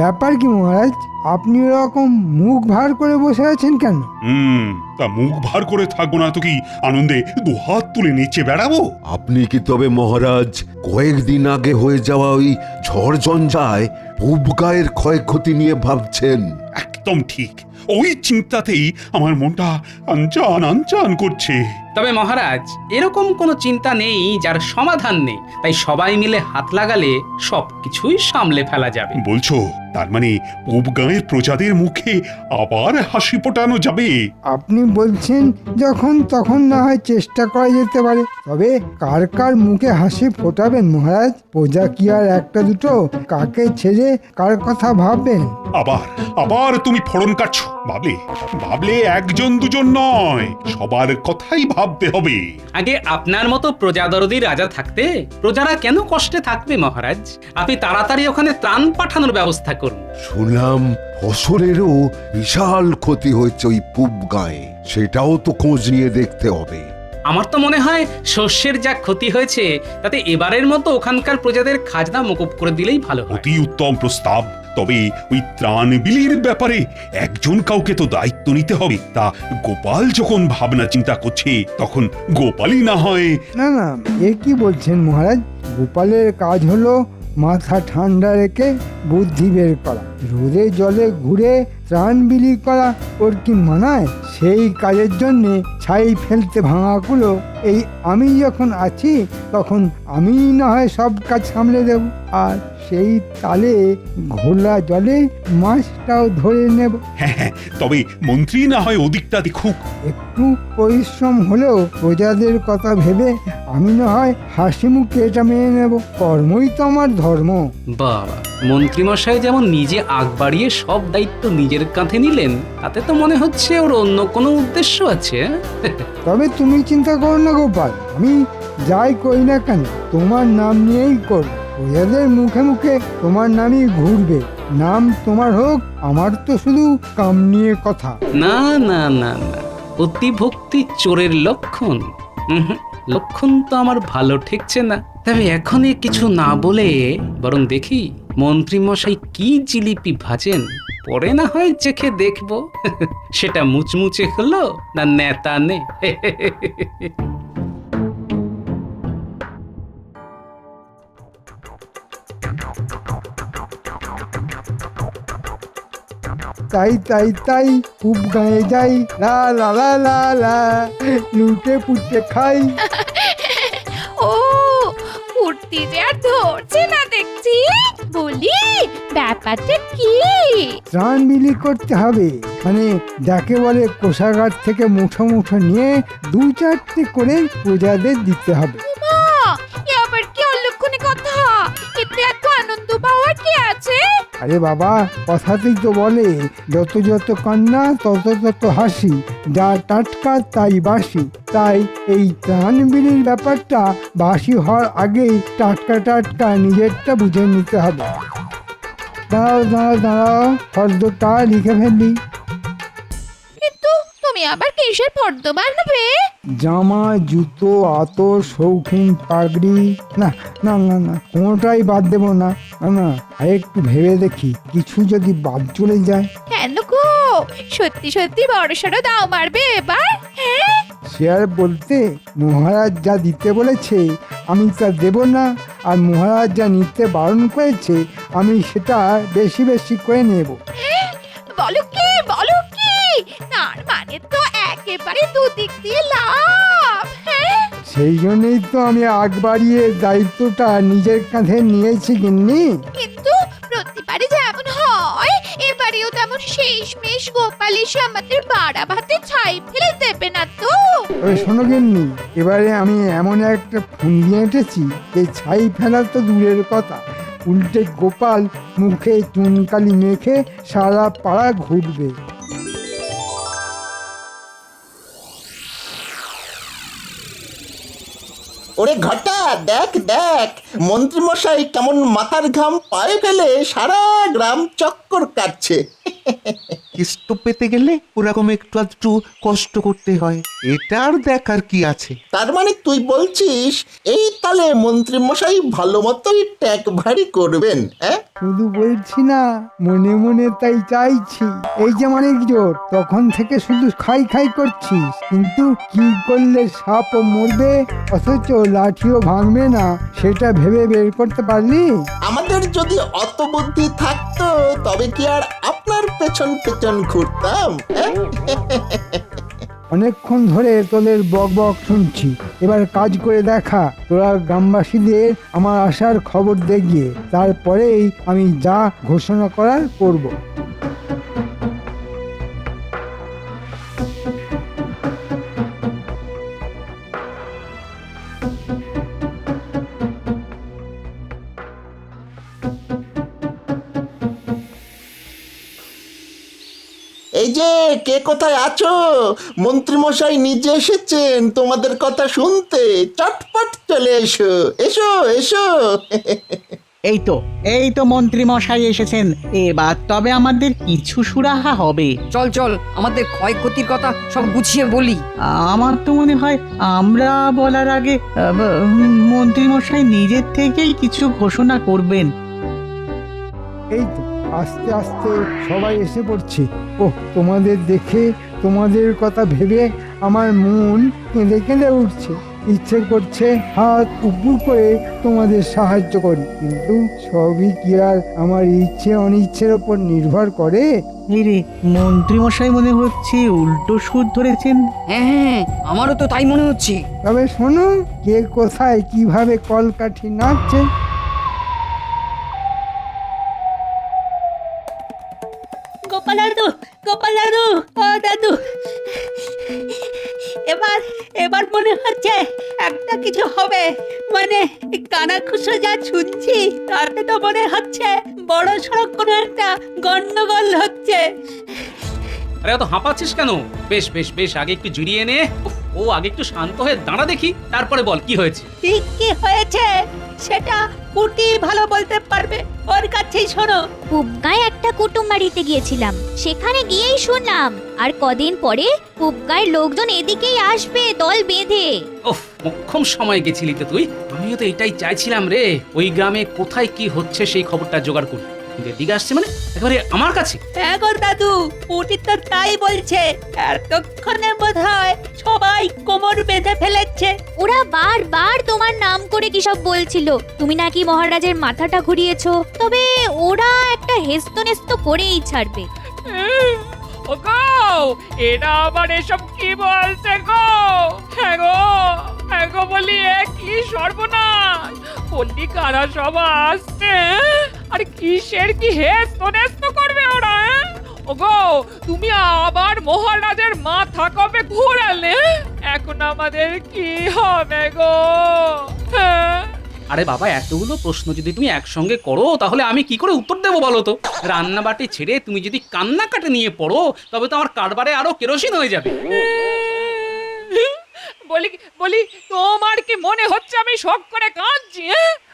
ব্যাপার কি মহারাজ? আপনি ওরকম মুখ ভার করে বসে আছেন কেন? তা মুখ ভার করে থাকবো না তো কি আনন্দে দুহাত তুলে নেচে বেড়াবো? আপনি কি তবে মহারাজ কয়েকদিন আগে হয়ে যাওয়া ওই ঝড় ঝঞ্ঝায় পূব গায়ের ক্ষয়ক্ষতি নিয়ে ভাবছেন? একদম ঠিক, ওই চিন্তাতেই আমার মনটা আনচান আনচান করছে। তবে মহারাজ, এরকম কোনো চিন্তা নেই যার সমাধান নেই, তাই সবাই মিলে হাত লাগালে সবকিছুই সামলে ফেলা যাবে। বলছো তার মানে পূব গাঁয়ের প্রজাদের মুখে আবার হাসি ফোটানো যাবে? আপনি বলছেন যখন তখন না হয় চেষ্টা করা যেতে পারে, তবে কার কার মুখে হাসি ফোটাবেন মহারাজ? প্রজা কি আর একটা দুটো? কাকে ছেড়ে কার কথা ভাববেন? আবার আবার তুমি ফড়ন কাটছো। ভাবলে ভাবলে একজন দুজন নয়, সবার কথাই ভাবতে হবে। আগে আপনার মতো প্রজাদরদি রাজা থাকতে প্রজারা কেন কষ্টে থাকবে মহারাজ? আপনি তাড়াতাড়ি ওখানে ত্রাণ পাঠানোর ব্যবস্থা করুন। শুনলাম ফসলেরও বিশাল ক্ষতি হয়েছে ওই পূব গায়ে, সেটাও তো খোঁজ নিয়ে দেখতে হবে। আমার তো মনে হয় শস্যের যা ক্ষতি হয়েছে তাতে এবারের মতো ওখানকার প্রজাদের খাজনা মকুব করে দিলেই ভালো হয়। অতি উত্তম প্রস্তাব। তবে ওই ত্রাণ বিলির ব্যাপারে একজন কাউকে তো দায়িত্ব নিতে হবে। তা গোপাল যখন ভাবনা চিন্তা করছে তখন গোপালই না হয়। না না, এ কি বলছেন মহারাজ? গোপালের কাজ হলো মাথা ঠান্ডা রেখে বুদ্ধি বের করা। রোদে জলে ঘুরে ত্রাণ বিলি করা ওর কি মানায়? সেই কাজের জন্যে ছাই ফেলতে ভাঙাগুলো এই আমি যখন আছি তখন আমি না হয় সব কাজ সামলে দেব, আর সেই তালে ঘোলা জলে মাছটাও ধরে নেব। হ্যাঁ, তবে মন্ত্রী না হয় ওদিকটা দেখুক। একটু পরিশ্রম হলেও প্রজাদের কথা ভেবে আমি না হয় হাসি মুখে এটা মেনে নেব। কর্মই তো আমার ধর্ম। বাবা, মন্ত্রীমশাই যেমন নিজে আগ বাড়িয়ে সব দায়িত্ব নিজের কাঁধে নিলেন, তাতে তো মনে হচ্ছে ওর অন্য কোনো উদ্দেশ্য আছে। তবে তুমি চিন্তা করো না গোপাল, আমি যাই করি না কেন তোমার নাম নিয়েই করব। প্রজাদের মুখে মুখে তোমার নামই ঘুরবে। নাম তোমার হোক, আমার তো শুধু কাম নিয়ে কথা। না না না না, অতিভক্তি চোরের লক্ষণ। উহুম, লক্ষণ তো আমার ভালো ঠেকছে না। তবে এখনই কিছু না বলে বরং দেখি মন্ত্রীমশাই কি জিলিপি ভাজেন, পরে না হয় চেখে দেখবো সেটা মুচমুচে হলো না নেতা নে। তাই তাই তাই খুব গায়ে যাই, লা লা লা লা লা, লুটে পুটে খাই। ও কুর্তি যে আর ধরছে না দেখছি। বলি ব্যাপারটা কি? ত্রাণ বিলি করতে হবে, মানে যাকে বলে কোষাগার থেকে মুঠো মুঠো নিয়ে দু চারটে করে প্রজাদের দিতে হবে। মা, এ আবার কি অলক্ষণে কথা? এতে এত আনন্দ পাওয়ার কি আছে? আরে বাবা, কথাতেই তো বলে যত যত কান্না তত তত হাসি, যা টাটকা তাই বাসি। তাই এই ত্রাণ বিলির ব্যাপারটা বাসি হওয়ার আগেই টাটকা টাটকা নিজেরটা বুঝে নিতে হবে। দাঁড়াও দাঁড়াও দাঁড়াও, ফর্দটা লিখে ফেললি। কিন্তু তুমি আবার কিসের ফর্দ বানাবে? জামা, জুতো, আতর, শৌখিন, পাগড়ি। না না না না, কোনোটাই বাদ দেবো না। না না, আর একটু ভেবে দেখি, কিছু যদি বাদ চলে যায়। কেন গো, সত্যি সত্যি বড়সড় দাও মারবে এবার? হ্যাঁ, সে আর বলতে, মহারাজ যা দিতে বলেছে আমি তা দেব না, আর মহারাজ যা নিতে বারণ করেছে আমি সেটা বেশি বেশি করে নেব। বলো কি বলো কি? তার মানে তো একেবারে দুদিক দিয়ে লাভ। হ্যাঁ, সেই জন্যই তো আমি আগ বাড়িয়ে দায়িত্বটা নিজের কাঁধে নিয়েছি গিন্নি। কিন্তু প্রতিবারে যেমন হয় এবারেও তেমন শেষমেশ গোপাল এসে আমাদের বাড়া ভাতে ছাই ফেলে দেবে না তো? তবে শোনো গিন্নি, এবারে আমি এমন একটা ফুন্দি এঁটেছি যে ছাই ফেলা তো দূরের কথা, উল্টে গোপাল মুখে চুনকালি মেখে সারা পাড়া ঘুরবে। ওরে ঘটা, দেখ দেখ মন্ত্রীমশাই কেমন মাথার ঘাম পায়ে ফেলে সারা গ্রাম চক্কর কাটছে। কেষ্ট পেতে গেলে ওরকম একটু আধটু কষ্ট করতে হয়, এটা আর দেখার কি আছে? তার মানে তুই বলছিস এই তালে মন্ত্রী মশাই ভালো মতোই ট্যাগ ভারী করবেন। হ্যাঁ, শুধু বলছি না, মনে মনে তাই চাইছি। এই যে অনেক জোর, তখন থেকে শুধু খাই খাই করছিস, কিন্তু কি করলে সাপও মরবে অথচ লাঠিও ভাঙবে না সেটা ভেবে বের করতে পারলি? আমাদের যদি অত বুদ্ধি থাকতো তবে কি আর আপনার পেছন পেছন ঘুরতাম? হ্যাঁ? অনেকক্ষণ ধরে তোদের বক বক শুনছি, এবার কাজ করে দেখা। তোরা গ্রামবাসীদের আমার আসার খবর দে গিয়ে, তারপরেই আমি যা ঘোষণা করার করব। এই যে কে কোথায় আছো? মন্ত্রী মশাই নিজে এসেছেন তোমাদের কথা শুনতে। চটপট চলে এসো, এসো এসো। এই তো মন্ত্রী মশাই এসেছেন। এবার তবে আমাদের কিছু সুরাহা হবে। চল চল আমাদের ক্ষয়ক্ষতির কথা সব গুছিয়ে বলি। আমার তো মনে হয় আমরা বলার আগে মন্ত্রী মশাই নিজের থেকেই কিছু ঘোষণা করবেন। এই তো আস্তে আস্তে সবাই এসে পড়ছে। ও, তোমাদের দেখে, তোমাদের কথা ভেবে আমার মন কেঁদে কেঁদে উঠছে। ইচ্ছে করছে হাত উপর করে তোমাদের সাহায্য করি, কিন্তু সবই কি আর আমার ইচ্ছে অনিচ্ছের ওপর নির্ভর করে? এই রে, মন্ত্রী মশাই মনে হচ্ছে উল্টো সুর ধরেছেন। হ্যাঁ, আমারও তো তাই মনে হচ্ছে। তবে শোনো, কে কোথায় কিভাবে কলকাঠি নাচছে। গোপাল দাদু, গোপাল দাদু, ও দাদু, এবার মনে হচ্ছে একটা কিছু হবে। মানে কানাঘুষো যা শুনছি তাতে তো মনে হচ্ছে বড় সড়ক কোনো একটা গন্ডগোল হচ্ছে। আরে অত হাঁপাচ্ছিস কেন? বেশ বেশ বেশ, আগে একটু জিরিয়ে নে। ও আগে একটু শান্ত হয়ে দাঁড়া দেখি, তারপরে বল কি হয়েছে। ঠিক কি হয়েছে সেটা পুটি ভালো বলতে পারবে, ওর কাছেই শোনো। পুবগায় একটা কুটুম বাড়িতে গিয়েছিলাম, সেখানে গিয়েই শুনলাম আর কদিন পরে পুবগায়ের লোকজন এদিকেই আসবে দল বেঁধে। ওহ, মোক্ষম সময় গেছিলি তো তুই। আমিও তো এটাই চাইছিলাম রে, ওই গ্রামে কোথায় কি হচ্ছে সেই খবরটা জোগাড় করি। এদিকে আসছে মানে একেবারে আমার কাছে। হ্যাঁ গো দাদু, পুটি তো তাই বলছে। এতক্ষণে বোধহয় সবাই কোমর বেঁধে ফেলেছে। ওরা বারবার তোমার নাম করে কি সব বলছিল, তুমি নাকি মহারাজের মাথাটা ঘুরিয়েছো। তবে ওরা একটা হেস্তনেস্ত করেই ছাড়বে। ওগো, এটা আবার এসব কি বলছে গো? হ্যাঁ গো, হ্যাঁ গো বলি, এ কি সর্বনাশ! পল্লী কারা সব আসছে, আর কিসের কি হেস্তনেস্ত করবে ওরা? ওগো, তুমি আবার মহারাজের মাথা কবে ঘোরালে? এখন আমাদের কি হবে গো? হ্যাঁ, আরে বাবা, এতগুলো প্রশ্ন যদি তুমি একসঙ্গে করো তাহলে আমি কি করে উত্তর দেবো বলো তো? রান্নাবাটি ছেড়ে তুমি যদি কান্নাকাটি নিয়ে পড়ো তবে তো আমার কারবারে আরো কেরোসিন হয়ে যাবে। বলি বলি, তোমার কি মনে হচ্ছে আমি শখ করে কাঁদছি?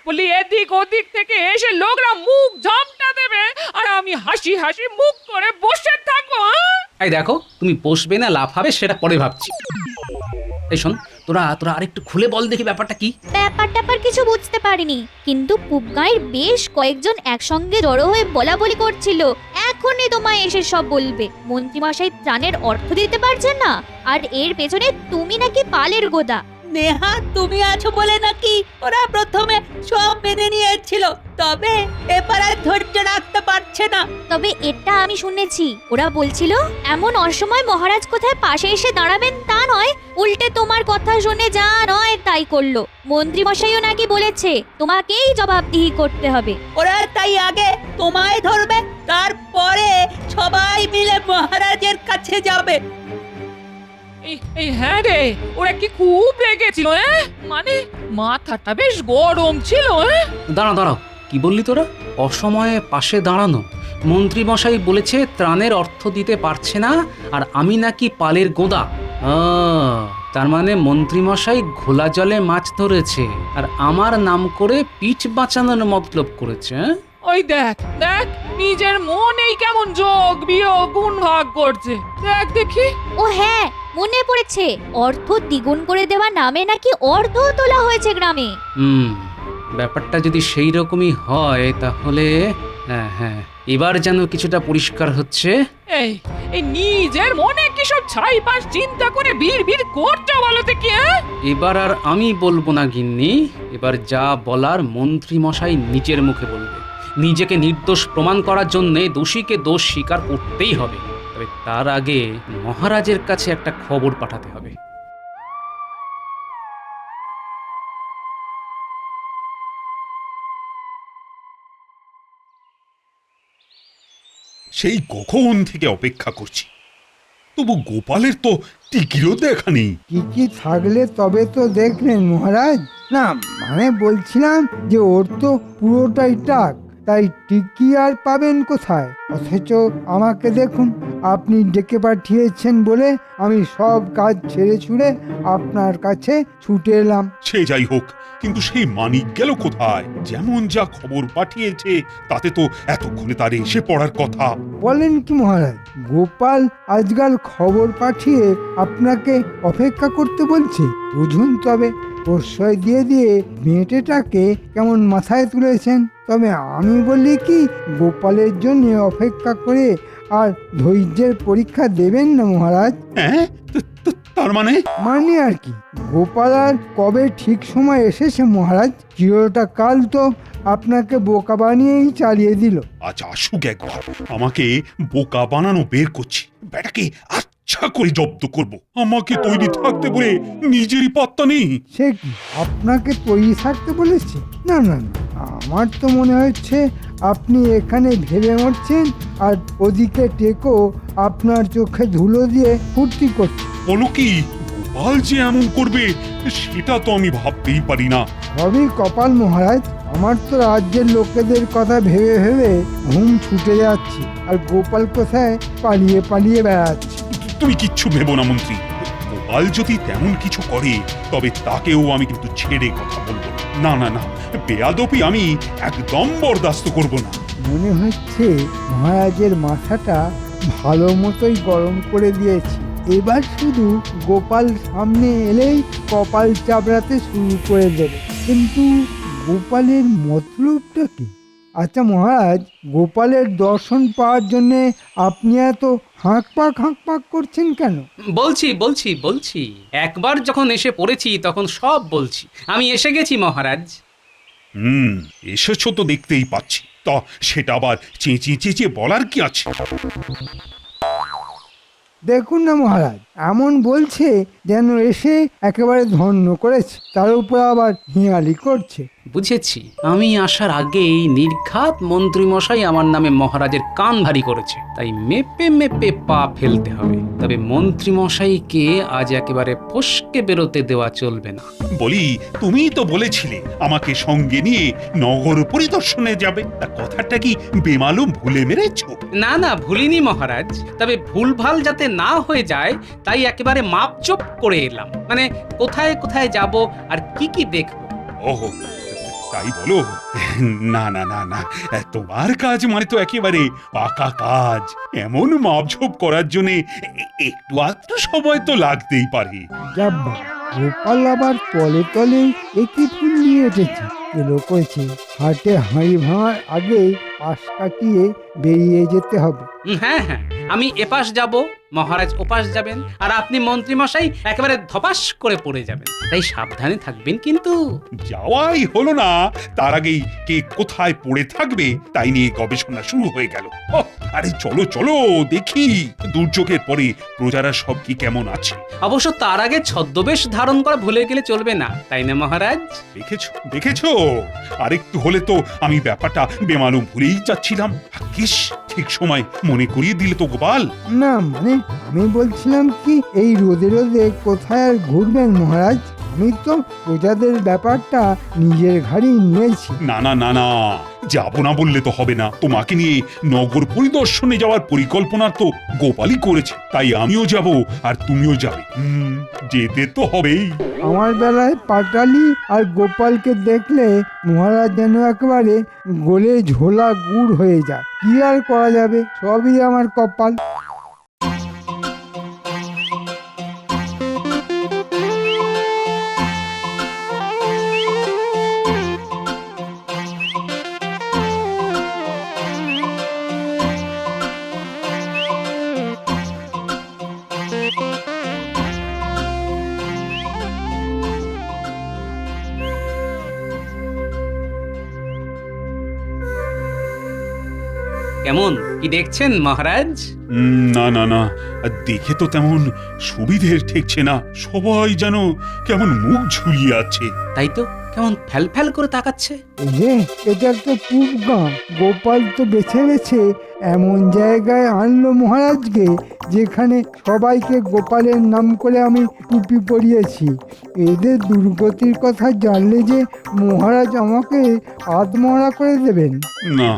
বলি, এদিক ওদিক থেকে এসে লোকরা মুখ ঝামটা দেবে আর আমি হাসি হাসি মুখ করে বসে থাকবো? এই দেখো, তুমি বসবে না লাফাবে সেটা পরে ভাবছি। এই শোন, তোরা আরেকটু খুলে বল দেখি ব্যাপারটা কি। ব্যাপার কিছু বুঝতে পারিনি, কিন্তু পুবগাঁয়ের বেশ কয়েকজন একসঙ্গে জড়ো হয়ে বলাবলি করছিল এখনই তোমায় এসে সব বলবে। মন্ত্রীমশাই ত্রাণের অর্থ দিতে পারছেন না, আর এর পেছনে তুমি নাকি পালের গোদা। নেহা, তুমি আছো বলে নাকি ওরা প্রথমে সব মেনে নিয়েছিল, তবে এবার আর ধৈর্য রাখতে পারছে না। তবে এটা আমি শুনেছি, ওরা বলছিল এমন অসময় মহারাজ কোথায় পাশে এসে দাঁড়াবেন তা নয়, উল্টে তোমার কথা শুনে যা নয় তাই করলো। মন্ত্রী মশাইও নাকি বলেছে তোমাকেই জবাবদিহি করতে হবে। ওরা তাই আগে তোমায় ধরবে, তারপরে সবাই মিলে মহারাজের কাছে যাবে। এই হ্যাঁ রে, ওরা কি খুব রেগেছিল? মানে মাথাটা বেশ গরম ছিল। দাঁড়াও, কি বললি তোরা? অসময়ে পাশে দাঁড়ানো? মন্ত্রী মশাই বলেছে ত্রাণের অর্থ দিতে পারছে না, আর আমি নাকি পালের গোদা। তার মানে মন্ত্রী মশাই ঘোলা জলে মাছ ধরেছে আর আমার নাম করে পিঠ বাঁচানোর মতলব করেছে। ওই দেখ দেখ, নিজের মনেই কেমন যোগ বিয়োগ গুণ ভাগ করছে। দেখ দেখি। ও হ্যাঁ, মনে পড়েছে, অর্থ দ্বিগুণ করে দেওয়া নামে নাকি অর্ধ তোলা হয়েছে গ্রামে। ব্যাপারটা যদি সেই রকমই হয় তাহলে হ্যাঁ হ্যাঁ, এবার যেন কিছুটা পরিষ্কার হচ্ছে। এই এই নিজের মনে কি সব ছাইপাশ চিন্তা করে ভিড় করছো বলো তো কি? এবার আর আমি বলবো না গিন্নি, এবার যা বলার মন্ত্রী মশাই নিজের মুখে বলবে। নিজেকে নির্দোষ প্রমাণ করার জন্য দোষীকে দোষ স্বীকার করতেই হবে। তবে তার আগে মহারাজের কাছে একটা খবর পাঠাতে হবে। সেই কখন থেকে অপেক্ষা করছি, তবু গোপালের তো টিকিরও দেখা নেই। কি থাকলে তবে তো দেখলেন মহারাজ। না মানে বলছিলাম যে ওর তো পুরোটাই টাক, তাই টিকি আর পাবেন কোথায়? অথচ আমাকে দেখুন, আপনি ডেকে পাঠিয়েছেন বলে আমি সব কাজ ছেড়ে ছুড়ে আপনার কাছে ছুটে এলাম। সে যাই হোক, কিন্তু সেই মানিক গেল কোথায়? যেমন যা খবর পাঠিয়েছে তাতে তো এতক্ষণে তার এসে পড়ার কথা। বলেন কি মহারাজ, গোপাল আজকাল খবর পাঠিয়ে আপনাকে অপেক্ষা করতে বলছে? বুঝুন তবে, প্রশ্রয় দিয়ে দিয়ে মেয়েটাকে কেমন মাথায় তুলেছেন। তবে আমি বলি কি, গোপালের জন্য অপেক্ষা করে আর ধৈর্যের পরীক্ষা দেবেন না মহারাজ। হ্যাঁ, তার মানে আর কি, গোপাল আর কবে ঠিক সময় এসেছে মহারাজ। চিরটা কাল তো আপনাকে বোকা বানিয়েই চালিয়ে দিল। আচ্ছা আসুক একবার, আমাকে বোকা বানানো বের করছি। বেটাকে আচ্ছা করে জব্দ করব। আমাকে তৈরি থাকতে বলে নিজেরই পাত্তা নেই। সে কি আপনাকে তৈরি থাকতে বলেছে? না না না, আমার তো মনে হচ্ছে আপনি এখানে ভেবে মরছেন আর ওদিকে টেকো আপনার চোখে ধুলো দিয়ে ফুর্তি করছে। বলো কি, গোপাল যে এমন করবে সেটা তো আমি ভাবতেই পারি না। সবই কপাল মহারাজ। আমার তো রাজ্যের লোকেদের কথা ভেবে ভেবে ঘুম ছুটে যাচ্ছে, আর গোপাল কোথায় পালিয়ে পালিয়ে বেড়াচ্ছে। তুমি কিচ্ছু ভেবো না মন্ত্রী, গোপাল যদি তেমন কিছু করে তবে তাকেও আমি কিন্তু ছেড়ে কথা বলবো না। না না, বেয়াদপি আমি একদম বরদাস্ত করব না। মনে হচ্ছে মহারাজের মাথাটা ভালো মতোই গরম করে দিয়েছে। এবার শুধু গোপাল সামনে এলেই কপাল চাপড়াতে শুরু করে দেবে। কিন্তু গোপালের মতলবটা কি? আচ্ছা মহারাজ, গোপালের দর্শন পাওয়ার জন্য আপনি এত হাঁক পাক করছেন কেন? বলছি একবার যখন এসে পড়েছি তখন সব বলছি। আমি এসে গেছি মহারাজ। এসেছো তো দেখতেই পাচ্ছি, তা সেটা আবার চেঁচিয়ে বলার কি আছে? দেখুন না মহারাজ, এমন বলছে যেন এসে একেবারে ধন্য করেছে, তার উপর আবার হিয়ালি করছে। বুঝেছি, আমি আসার আগেই নির্ঘাত মন্ত্রীমশাই আমার নামে মহারাজের কান ভারী করেছে, তাই মেপে মেপে পা ফেলতে হবে। তবে মন্ত্রীমশাইকে আজ একেবারে ফসকে বেরোতে দেওয়া চলবে না। বলি, তুমি তো বলেছিলে আমাকে সঙ্গে নিয়ে নগর পরিদর্শনে যাবে, তা কথাটা কি বেমালুম ভুলে মেরেছো? না ভুলিনি মহারাজ, তবে ভুলভাল যাতে না হয়ে যায় তাই একেবারে মাপচোপ করে এলাম। মানে কোথায় কোথায় যাব আর কি দেখব। ওহো, তাই বলো? না না না না, তোমার কাজ মানে তো একেবারে পাকা কাজ। এমন মাপঝোপ করার জন্য একটু আধটু সময় তো লাগতেই পারে। যাব্বা, গোপাল আবার তলে তলে একই ফুল নিয়ে এসেছে। এলো করেছে, হাটে হাঁড়ি ভাঙার আগে পাশ কাটিয়ে বেরিয়ে যেতে হবে। হ্যাঁ, আমি এপাশ যাব, মহারাজ ওপাশ যাবেন, আর আপনি মন্ত্রীমশাই একেবারে ধপাস করে পড়ে যাবেন। তাই সাবধানে থাকবেন কিন্তু। যাওয়াই হলো না, তার আগেই কে কোথায় পড়ে থাকবে তাই নিয়ে গবেষণা শুরু হয়ে গেল। আরে চলো দেখি দুর্যোগের পরে প্রজারা সব কি কেমন আছে। অবশ্য তার আগে ছদ্মবেশ ধারণ করা ভুলে গেলে চলবে না, তাই না মহারাজ? দেখেছো, আরেকটু হলে তো আমি ব্যাপারটা বেমালুম ভুলেই যাচ্ছিলাম। কিস, ঠিক সময় মনে করিয়ে দিলে তো গোপাল। না মানে আমি বলছিলাম কি, এই রোদে রোদে কোথায় আর ঘুরবেন মহারাজ? আমি তো প্রজাদের ব্যাপারটা নিজের ঘাড়েই নিয়েছি। না, যাবো না বললে তো হবে না। তোমাকে নিয়ে নগর পরিদর্শনে যাওয়ার পরিকল্পনা তো গোপালই করেছে, তাই আমিও যাব আর তুমিও যাবে। যেতে তো হবেই। আমার বেলায় পাটালি আর গোপালকে দেখলে মহারাজ যেন একেবারে গলে ঝোলা গুড় হয়ে যায়। কি আর করা যাবে, সবই আমার কপাল। কেমন কি দেখছেন মহারাজ? না না না, দেখে তো তেমন সুবিধের ঠেকছে না। সবাই যেন কেমন মুখ ঝুলিয়ে আছে। তাই তো, কেমন ফ্যাল ফ্যাল করে তাকাচ্ছে। এই যে এটা তো পূব গাঁ, গোপাল তো বেছে বেছে এমন জায়গায় আনলো মহারাজকে যেখানে সবাইকে গোপালের নাম করে আমি টুপি পরিয়েছি। এদের দুর্গতির কথা জানলে যে মহারাজ আমাকে আত্মহরা করে দেবেন। না,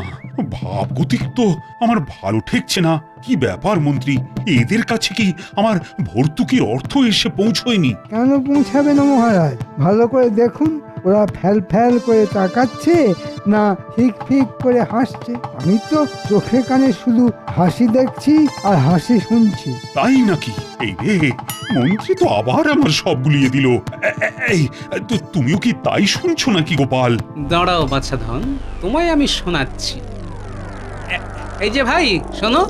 ভাবগতিক তো আমার ভালো ঠেকছে না। কি ব্যাপার মন্ত্রী, এদের কাছে কি আমার ভর্তুকির অর্থ এসে পৌঁছয়নি? কেন পৌঁছাবে না মহারাজ? ভালো করে দেখুন, ওরা ফ্যাল ফ্যাল করে তাকাচ্ছে না ফিক ফিক করে হাসছে। আমি তো চোখে কানে শুধু হাসি দেখছি আর হাসি শুনছি। তাই নাকি? এই রে, মন্ত্রী তো আবার আমার সব গুলিয়ে দিল। এই তুমিও কি তাই শুনছো নাকি গোপাল? দাঁড়াও বাছাধন, তোমায় আমি শোনাচ্ছি। এই যে ভাই শোনো,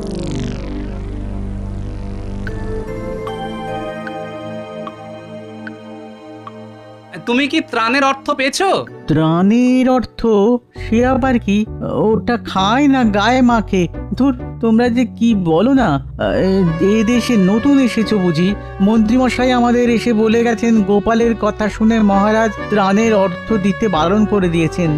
তুমি কি ত্রাণের অর্থ পেয়েছো? ত্রাণের অর্থ? সে আবার কি? ওটা খায় না গায়ে মাখে। ধুর, তোমরা যে কি বলো না। এ দেশে নতুন এসেছো বুঝি? মন্ত্রীমশাই আমাদের এসে বলে গেছেন গোপালের কথা শুনে মহারাজ ত্রাণের অর্থ দিতে বারণ করে দিয়েছেন।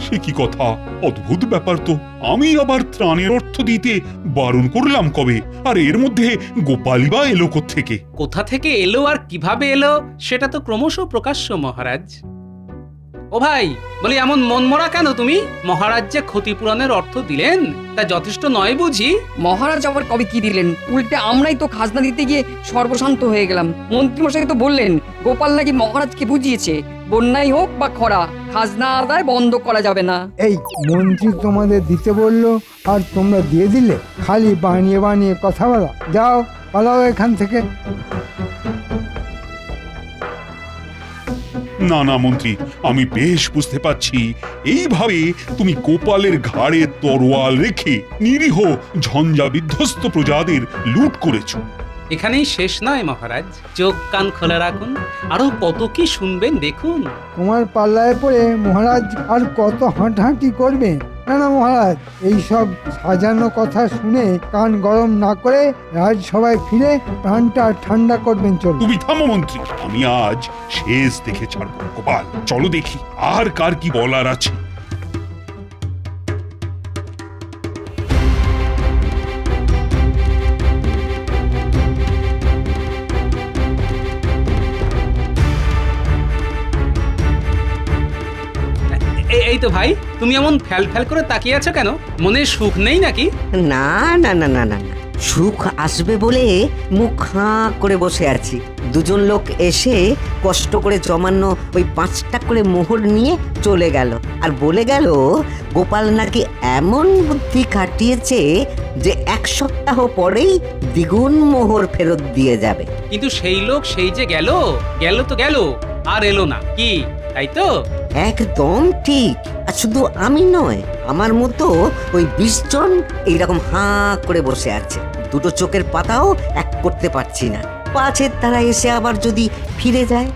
সে কি কথা, অদ্ভুত ব্যাপার তো। আমি আবার ত্রাণের অর্থ দিতে বারণ করলাম কবে? আর এর মধ্যে গোপালই বা এলো কোত্থেকে? কোথা থেকে এলো আর কিভাবে এলো সেটা তো ক্রমশ প্রকাশ্য মহারাজ। ও ভাই, বলি এমন মনমরা কেন তুমি? মহারাজ যে ক্ষতিপূরণের অর্থ দিলেন তা যথেষ্ট নয় বুঝি? মহারাজ আবার কবে কি দিলেন? উল্টে আমরাই তো খাজনা দিতে গিয়ে সর্বশান্ত হয়ে গেলাম। মন্ত্রীমশাই তো বললেন গোপাল নাকি মহারাজকে বুঝিয়েছে বন্যাই হোক বা খরা, খাজনা আদায় বন্ধ করা যাবে না। এই মন্ত্রী তোমাদের দিতে বললো আর তোমরা দিয়ে দিলে? খালি বানিয়ে বানিয়ে কথা বলা। যাও, পালাও এখান থেকে। না না মন্ত্রী, আমি বেশ বুঝতে পারছি এইভাবে তুমি গোপালের ঘাড়ে তরোয়াল রেখে নিরীহ ঝঞ্ঝা বিধ্বস্ত প্রজাদের লুট করেছো। এখানেই শেষ নয় মহারাজ, চোখ কান খোলা রাখুন, আরো কত কি শুনবেন দেখুন। তোমার পাল্লায় পড়ে মহারাজ আর কত হাঁটাহাঁটি করবে? না না মহারাজ, এইসব সাজানো কথা শুনে কান গরম না করে রাজসভায় ফিরে প্রাণটা ঠান্ডা করবেন। চল। তুমি থামো মন্ত্রী, আমি আজ শেষ দেখে ছাড়বো। গোপাল, চলো দেখি আর কার কি বলার আছে। এই তো ভাই, তুমি এমন ফ্যাল ফ্যাল করে তাকিয়ে আছো কেন? মনে সুখ নেই নাকি? না না না না না না, সুখ আসবে বলে মুখ হাঁ করে বসে আছি। দুজন লোক এসে কষ্ট করে জমানো ওই 5টা করে মোহর নিয়ে চলে গেল আর বলে গেল গোপাল নাকি এমন বুদ্ধি খাটিয়েছে যে 1 সপ্তাহ পরেই দ্বিগুণ মোহর ফেরত দিয়ে যাবে। কিন্তু সেই লোক সেই যে গেল তো গেল, আর এলো না কি, তাই তো? একদম ঠিক। আর শুধু আমি নয়, আমার মতো ওই 20 জন এইরকম হাঁ করে বসে আছে। দুটো চোখের পাতাও এক করতে পারছি না। পাছে তারা এসে আবার যদি ফিরে যায়।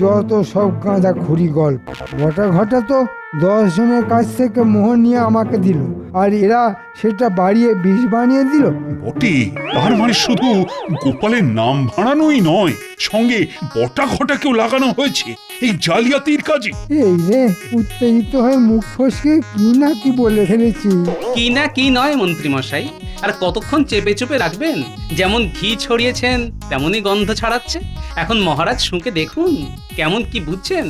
যত সব গাঁদা খুরি গল্প। ঘটা ঘটা তো 10 জনের কাছ থেকে মোহর নিয়ে আমাকে দিল, আর এরা সেটা বাড়িয়ে 20 বানিয়ে দিল। বটে, তার মানে শুধু গোপালের নাম ভাড়ানোই নয়, সঙ্গে বটা ঘটাকেও লাগানো হয়েছে এই জালিয়াতির কাজে। এই রে, উত্তেজিত হয়ে মুখ ফসকে কি না কি বলে ফেলেছি। কি না কি নয় মন্ত্রী মশাই, আর কতক্ষণ চেপে চেপে রাখবেন? যেমন ঘি ছড়িয়েছেন তেমনই গন্ধ ছাড়াচ্ছে। এখন মহারাজ শুঁকে দেখুন কেমন কি বুঝছেন।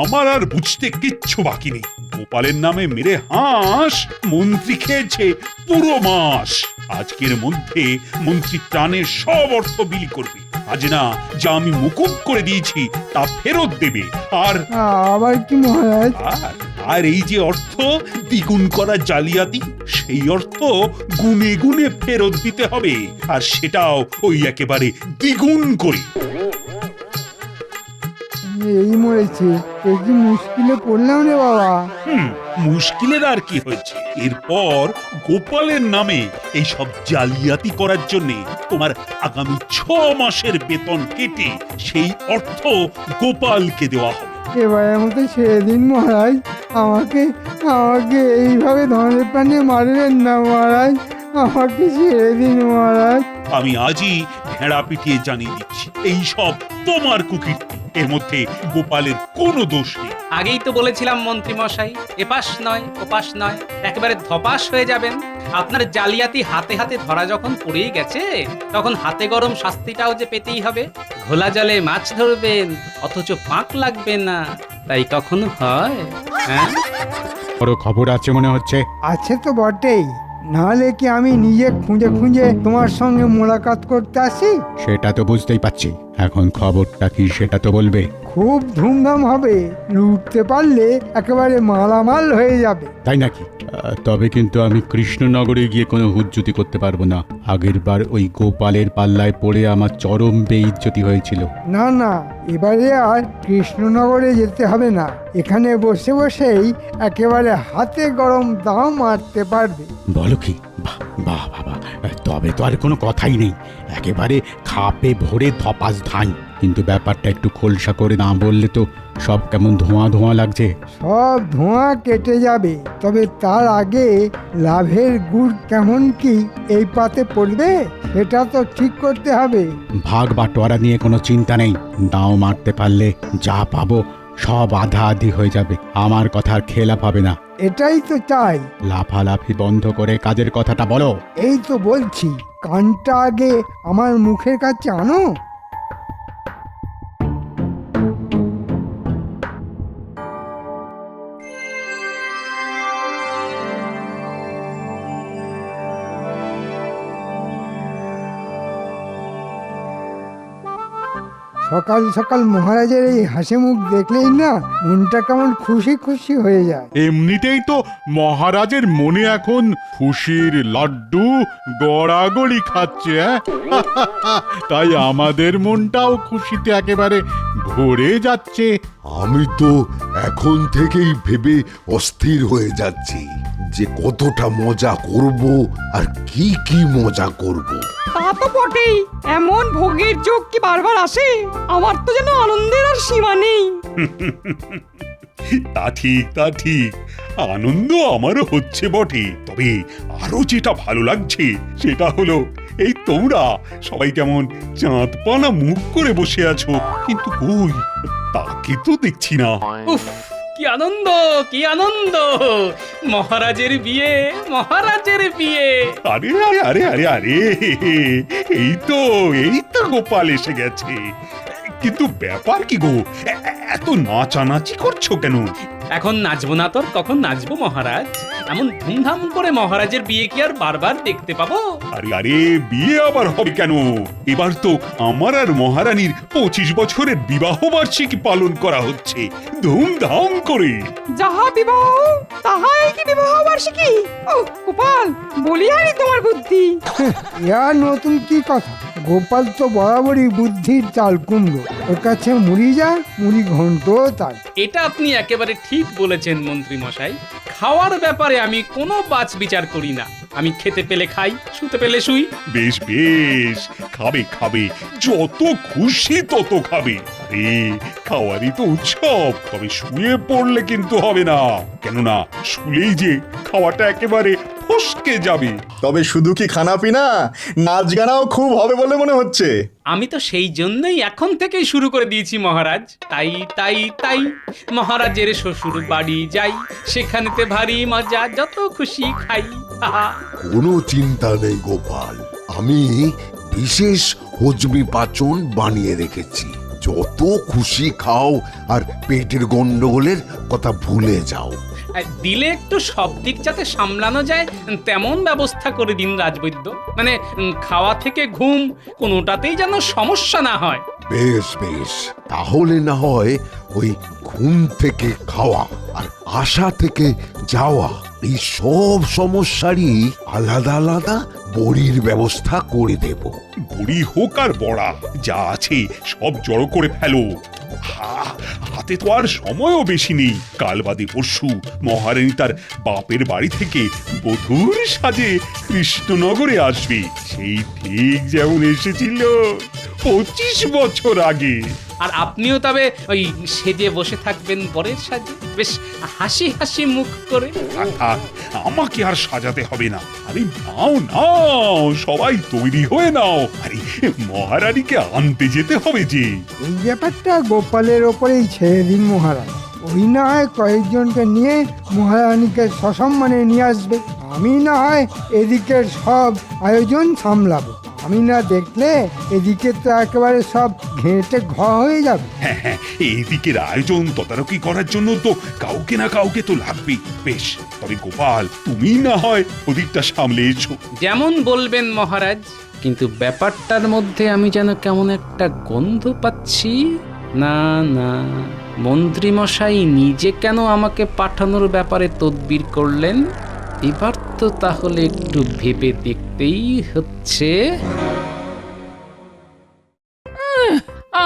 আমার আর বুঝতে কিচ্ছু বাকি নেই। গোপালের নামে মেরে হাঁস মন্ত্রী খেয়েছে পুরো মাস। আজকের মধ্যে মন্ত্রী ত্রাণের সব অর্থ বিলি করবে। আজ না যা আমি মুকুব করে দিয়েছি তা ফেরত দেবে। আর আবার কি মহারাজ? আর এই যে অর্থ দ্বিগুণ করা জালিয়াতি, সেই অর্থ গুনে গুনে ফেরত দিতে হবে, আর সেটাও ওই একেবারে দ্বিগুণ করে। এই মরেছে, এ কি মুশকিলে পড়লাম রে বাবা। মুশকিলের আর কি হয়েছে? এরপর গোপালের নামে এই সব জালিয়াতি করার জন্য তোমার আগামী 6 মাসের বেতন কেটে সেই অর্থ গোপালকে দেওয়া হবে। এবারের মতো ছেড়ে দিন মহারাজ। আমাকে আমাকে এইভাবে ধনের প্রাণে মারবেন না মহারাজ, আমাকে ছেড়ে দিন মহারাজ। আমি আজই ভেড়া পিটিয়ে জানিয়ে দিচ্ছি, এই সব তোমার কুকীর্তি। এর মধ্যে গোপালের কোনো দোষ নেই। আগেই তো বলেছিলাম মন্ত্রী মশাই, এপাশ নয় ওপাশ নয়, একেবারে ধপাস হয়ে যাবেন। আপনার জালিয়াতি হাতে হাতে ধরা যখন পড়েই গেছে, তখন হাতে গরম শাস্তিটাও যে পেতেই হবে। ঘোলা জলে মাছ ধরবেন অথচ পাক লাগবে না, তাই কখনো হয়? হ্যাঁ, বড় খবর আছে মনে হচ্ছে। আছে তো বটেই, নাহলে কি আমি নিজে খুঁজে খুঁজে তোমার সঙ্গে মোলাকাত করতে আসি? সেটা তো বুঝতেই পারছি, এখন খবরটা কি সেটা তো বলবে। খুব ধুমধাম হবে, লুটতে পারলে একেবারে মালামাল হয়ে যাবে। তাই নাকি? তবে কিন্তু আমি কৃষ্ণনগরে গিয়ে কোনো হুজ্জুতি করতে পারবো না। আগের বার ওই গোপালের পাল্লায় পড়ে আমার চরম বেইজ্জতি হয়েছিল। না না, এবারে আর কৃষ্ণনগরে যেতে হবে না, এখানে বসে বসেই একেবারে হাতে গরম দাম মারতে পারবে। বলো কি? বাহ বাহ বাবা, তবে তো আর কোনো কথাই নেই, একেবারে খাপে ভরে ধপাস ধান। কিন্তু ব্যাপারটা একটু খোলসা করে না বললে তো সব কেমন ধোঁয়া ধোঁয়া লাগছে। সব ধোঁয়া কেটে যাবে, তবে তার আগে লাভের গুড় কেমন কি এই পাতে পড়বে সেটা তো ঠিক করতে হবে। ভাগ বাটোয়ারা নিয়ে কোনো চিন্তা নেই, দাও মারতে পারলে যা পাবো সব আধা আধি হয়ে যাবে। আমার কথার খেলাপ হবে না। এটাই তো চাই। লাফালাফি বন্ধ করে কাজের কথাটা বলো। এই তো বলছি, কানটা আগে আমার মুখের কাছে আনো। সকাল সকাল মহারাজের এই হাসি মুখ দেখলেই না মনটা কেমন খুশি খুশি হয়ে যায়। এমনিতেই তো মহারাজের মনে এখন খুশির লাড্ডু গড়াগড়ি খাচ্ছে, তাই আমাদের মনটাও খুশিতে একেবারে ভরে যাচ্ছে। আমি তো এখন থেকেই ভেবে অস্থির হয়ে যাচ্ছি যে কতটা মজা করব আর কি কি মজা করব। তা তো বটেই, এমন ভোগের যোগ কি বারবার আসে? আমার তো যেন আনন্দের আর সীমা নেই। তা ঠিক, তা ঠিক, আনন্দ আমারও হচ্ছে বটে। তবে আরো যেটা ভালো লাগছে সেটা হলো এই তোমরা সবাই কেমন চাঁদ পানা মুখ করে বসে আছো, কিন্তু কই তাকে তো দেখছি না। উফ, কি আনন্দ, কি আনন্দ! মহারাজের বিয়ে, মহারাজের বিয়ে! আরে আরে আরে আরে আরে, এই তো গোপাল এসে গেছে। কিন্তু ব্যাপার কি গো, এত নাচানাচি করছো কেন? এখন নাচবো না তোর কখন নাচবো মহারাজ? এমন ধুমধাম করে মহারাজের বিয়ে কি আর বারবার দেখতে পাবো? আরে আরে, বিয়ে আবার হবে কেন? এবার তো আমার আর মহারানীর 25 বছরের বিবাহ বার্ষিকী পালন করা হচ্ছে ধুমধাম করে। যাহা বিবাহ তাহাই কি বিবাহ বার্ষিকী? ও গোপাল, বলি আরে তোমার বুদ্ধি। ইয়ার নতুন কি কথা? গোপাল তো বরাবরই বুদ্ধির চাল কুমড়ো, ওর কাছে মুড়ি যা মুড়ি ঘন্ট তাই। এটা আপনি একেবারে ঠিক বলেছেন মন্ত্রী মশাই। খাওয়ার ব্যাপারে আমি কোনো বাছ বিচার করি না, আমি খেতে পেলে খাই, শুতে পেলে শুই। বেশ বেশ, খাবে খাবে, যত খুশি তত খাবে। আরে খাওয়ারই তো উৎসব, তবে শুয়ে পড়লে কিন্তু হবে না, কেননা শুলেই যে খাওয়াটা একেবারে ফসকে যাবে। তবে শুধু কি খানা পিনা, নাচ গানাও খুব হবে বলে মনে হচ্ছে। আমি তো সেই জন্যই এখন থেকেই শুরু করে দিয়েছি মহারাজ। তাই তাই তাই মহারাজের শ্বশুর বাড়ি যাই, সেখানেতে ভারী মজা, যত খুশি খাই। কোনো চিন্তা নেই গোপাল, আমি বিশেষ হজমি পাচন বানিয়ে রেখেছি। যত খুশি খাও আর পেটের গন্ডগোলের কথা ভুলে যাও। দিলে একটু সব দিক যাতে সামলানো যায় তেমন ব্যবস্থা করে দিন রাজবৈদ্য। মানে খাওয়া থেকে ঘুম কোনোটাতেই যেন সমস্যা না হয়। বেশ বেশ, তাহলে না হয় ওই ঘুম থেকে খাওয়া আর আশা থেকে যাওয়া, এই সব সমস্যারই আলাদা আলাদা বড়ির ব্যবস্থা করে দেব। বড়ি হোক আর বড়া, যা আছে সব জড়ো করে ফেলো। হাতে তো আর সময়ও বেশি নেই। কাল বাদে পরশু মহারানী তার বাপের বাড়ি থেকে বধূর সাজে কৃষ্ণনগরে আসবে, সেই ঠিক যেমন এসেছিল 25 বছর আগে। আর আপনিও তবে ওই সেজে বসে থাকবেন বরের সাজে, বেশ হাসি হাসি মুখ করে। থাক, থাক, আমাকে আর সাজাতে হবে না। আরে নাও নাও, সবাই তৈরি হয়ে নাও। আরে মহারানীকে আনতে যেতে হবে যে। এই ব্যাপারটা গোপালের ওপরেই ছেড়ে দিন মহারাজ। ওই না হয় কয়েকজনকে নিয়ে মহারানীকে সসম্মানে নিয়ে আসবে, আমি না হয় এদিকের সব আয়োজন সামলাবো। আমি না দেখলে এদিকে তো একেবারে সব ঘেঁটে হয়ে যাবে। হ্যাঁ হ্যাঁ, এদিকের আয়োজন তদারকি করার জন্য তো কাউকে না কাউকে তো লাগবেই। বেশ, তবে গোপাল তুমি না হয় ওদিকটা সামলে এসো। যেমন বলবেন মহারাজ, কিন্তু ব্যাপারটার মধ্যে আমি যেন কেমন একটা গন্ধ পাচ্ছি। না না, মন্ত্রীমশাই নিজে কেন আমাকে পাঠানোর ব্যাপারে তদবির করলেন? এবার তো তাহলে একটু ভেবে দেখতেই হচ্ছে।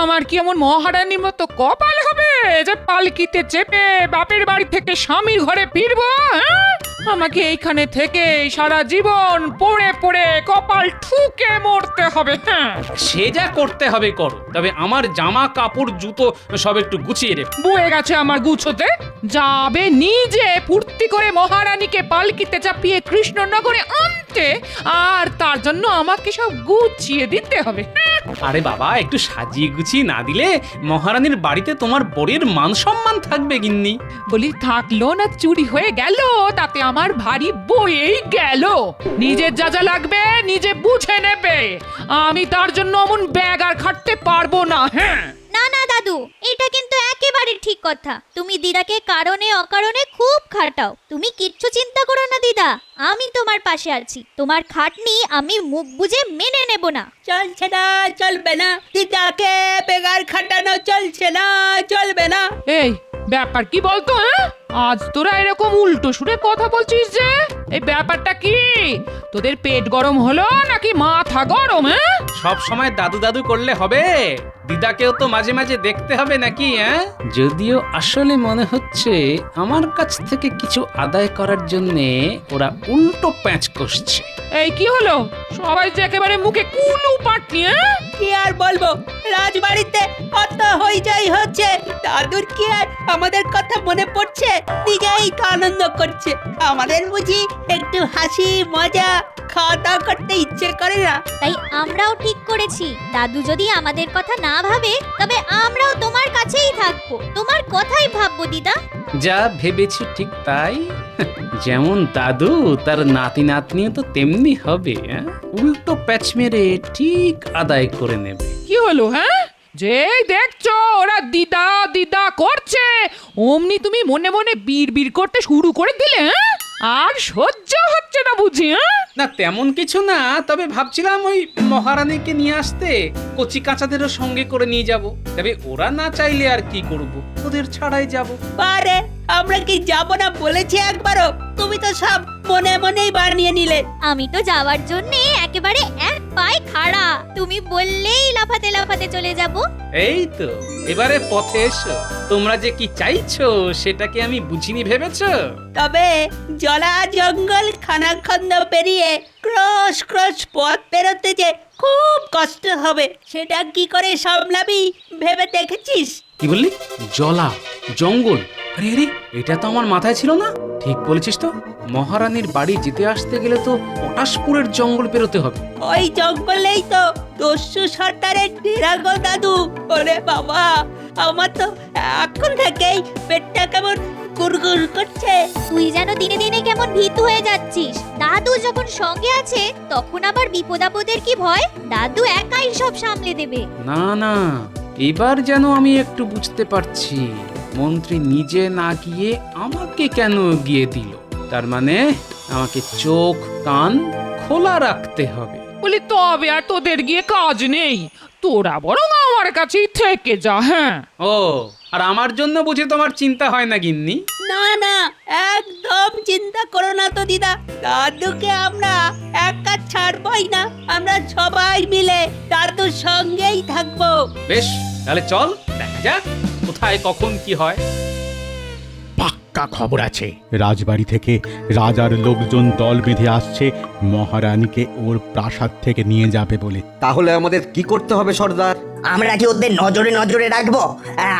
আমার কি এমন মহারানীর মতো কপাল হবে যে পালকিতে চেপে বাপের বাড়ি থেকে স্বামীর ঘরে ফিরবো? হ্যাঁ? আমাকে এইখানে থেকে সারা জীবন পড়ে পড়ে কপাল ঠুকে মরতে হবে। হ্যাঁ, সে যা করতে হবে করো, তবে আমার জামা কাপড় জুতো সব একটু গুছিয়ে রেখো। বয়ে গেছে আমার গুছোতে। যাবে নিজে ফুর্তি করে মহারানীকে পালকিতে চাপিয়ে কৃষ্ণনগরে আনতে, আর তার জন্য আমাকে সব গুছিয়ে দিতে হবে। হ্যাঁ? আরে বাবা, একটু সাজিয়ে গুছিয়ে না দিলে মহারানীর বাড়িতে তোমার বরের মান সম্মান থাকবে গিন্নি? বলি থাকলো না চুরি হয়ে গেল, তাতে আমার ভারী বয়েই গেল। নিজের যা যা লাগবে নিজে বুঝে নেবে, আমি তার জন্য অমন ব্যাগ আর খাটতে পারবো না। হ্যাঁ, না না দাদু, এটা কিন্তু একেবারে ঠিক কথা। তুমি দিদাকে কারণে অকারণে খুব খাটাও। তুমি কিচ্ছু চিন্তা করো না দিদা, আমি তোমার পাশে আছি। তোমার খাটনি আমি মুখ বুজে মেনে নেব না। চলছে না, চলবে না, দিদাকে বেগার খাটানো চলছে না, চলবে না। এই ব্যাপার কি বলতো? হ্যাঁ, আজ তোরা এরকম উল্টো সুরে কথা বলছিস যে? এই ব্যাপারটা কি? তোদের পেট গরম হলো নাকি মাথা গরম? হ্যাঁ, সব সময় দাদু দাদু করলে হবে? দিদাকেও তো মাঝে মাঝে দেখতে হবে নাকি? হ্যাঁ, যদিও আসলে মনে হচ্ছে আমার কাছ থেকে কিছু আদায় করার জন্য ওরা উল্টো প্যাঁচ কষছে। এই কি হলো? সবাই যে একেবারে মুখে কুলু পাটনি। হ্যাঁ, কি আর বলবো, রাজবাড়িতে কত হইচই হচ্ছে, দাদুর কি আর আমাদের কথা মনে পড়ছে? নিজেই তো আনন্দ করছে, আমাদের বুঝি একটু হাসি মজা খাওয়া দাওয়া করতে ইচ্ছে করে না? তাই আমরাও ঠিক করেছি, দাদু যদি আমাদের কথা না ভাবে তবে আমরাও তোমার কাছেই থাকবো, তোমার কথাই ভাববো দিদা। যা ভেবেছি ঠিক তাই। যেমন দাদু, তার নাতি নাতনিও তো তেমনি হবে। হ্যাঁ, উল্টো প্যাচ মেরে ঠিক আদায় করে নেবে। কি হলো? হ্যাঁ, যেই দেখছো ওরা দিদা দিদা করছে, অমনি তুমি মনে মনে বিড় করতে শুরু করে দিলে। হ্যাঁ, আর সহ্য হচ্ছে না বুঝি? হ্যাঁ, না তেমন কিছু না, তবে ভাবছিলাম ওই মহারানীকে নিয়ে আসতে কচি কাঁচাদেরও সঙ্গে করে নিয়ে যাব। তবে ওরা না চাইলে আর কি করব, ওদের ছাড়াই যাব। পারে আমরা কি যাব না বলেছি একবারও? তুমি তো সব মনে মনেই বানিয়ে নিলে। আমি তো যাওয়ার জন্য একেবারে এক পায়ে খাড়া, তুমি বললেই লাফাতে লাফাতে চলে যাব। এই তো এবারে পথে এসো। তোমরা যে কি চাইছো সেটা কি আমি বুঝিনি ভেবেছো? তবে জলা জঙ্গল খানাখন্দ পেরিয়ে ক্রস ক্রস পথ পেরোতে যে খুব কষ্ট হবে, সেটা কি করে সামলাবি ভেবে দেখেছিস? কি বললি? জলা জঙ্গল? আরে আরে, এটা তো আমার মাথায় ছিল না। ঠিক বলেছিস তো, মহারানীর বাড়ি যেতে আসতে গেলে তো পটাশপুরের জঙ্গল পেরোতে হবে। ওই জঙ্গলেই তো দস্যু সর্দারের ডেরা গো দাদু। ওরে বাবা, আমার তো এখন থেকেই পেটটা কেমন গুড়গুড় করছে। তুই যেন দিনে দিনে কেমন ভীতু হয়ে যাচ্ছিস। দাদু যখন সঙ্গে আছে তখন আবার বিপদ আপদের কি ভয়? দাদু একাই সব সামলে দেবে। না না, এবার যেন আমি একটু বুঝতে পারছি, মন্ত্রী নিজে না গিয়ে আমাকে কেন গিয়ে দিল। তার মানে আমাকে চোখ কান খোলা রাখতে হবে। বলি তবে আর তোদের গিয়ে কাজ নেই, তোরা বরং আমার কাছেই থেকে যা। হ্যাঁ, ও, আর আমার জন্য বুঝে তোমার চিন্তা হয় না গিন্নি? না না, একদম চিন্তা করো না তো দিদা, দাদুকে আমরা একা ছাড়বই না, আমরা সবাই মিলে দাদুর সঙ্গেই থাকবো। বেশ, তাহলে চল দেখা যাক কোথায় কখন কি হয়। বাহ পাক্কা খবর আছে। রাজবাড়ি থেকে রাজার লোকজন দল বেঁধে আসছে মহারানীকে ওর প্রাসাদ থেকে নিয়ে যাবে বলে। তাহলে আমাদের কি করতে হবে সর্দার? আমরা কি ওদের নজরে নজরে রাখবো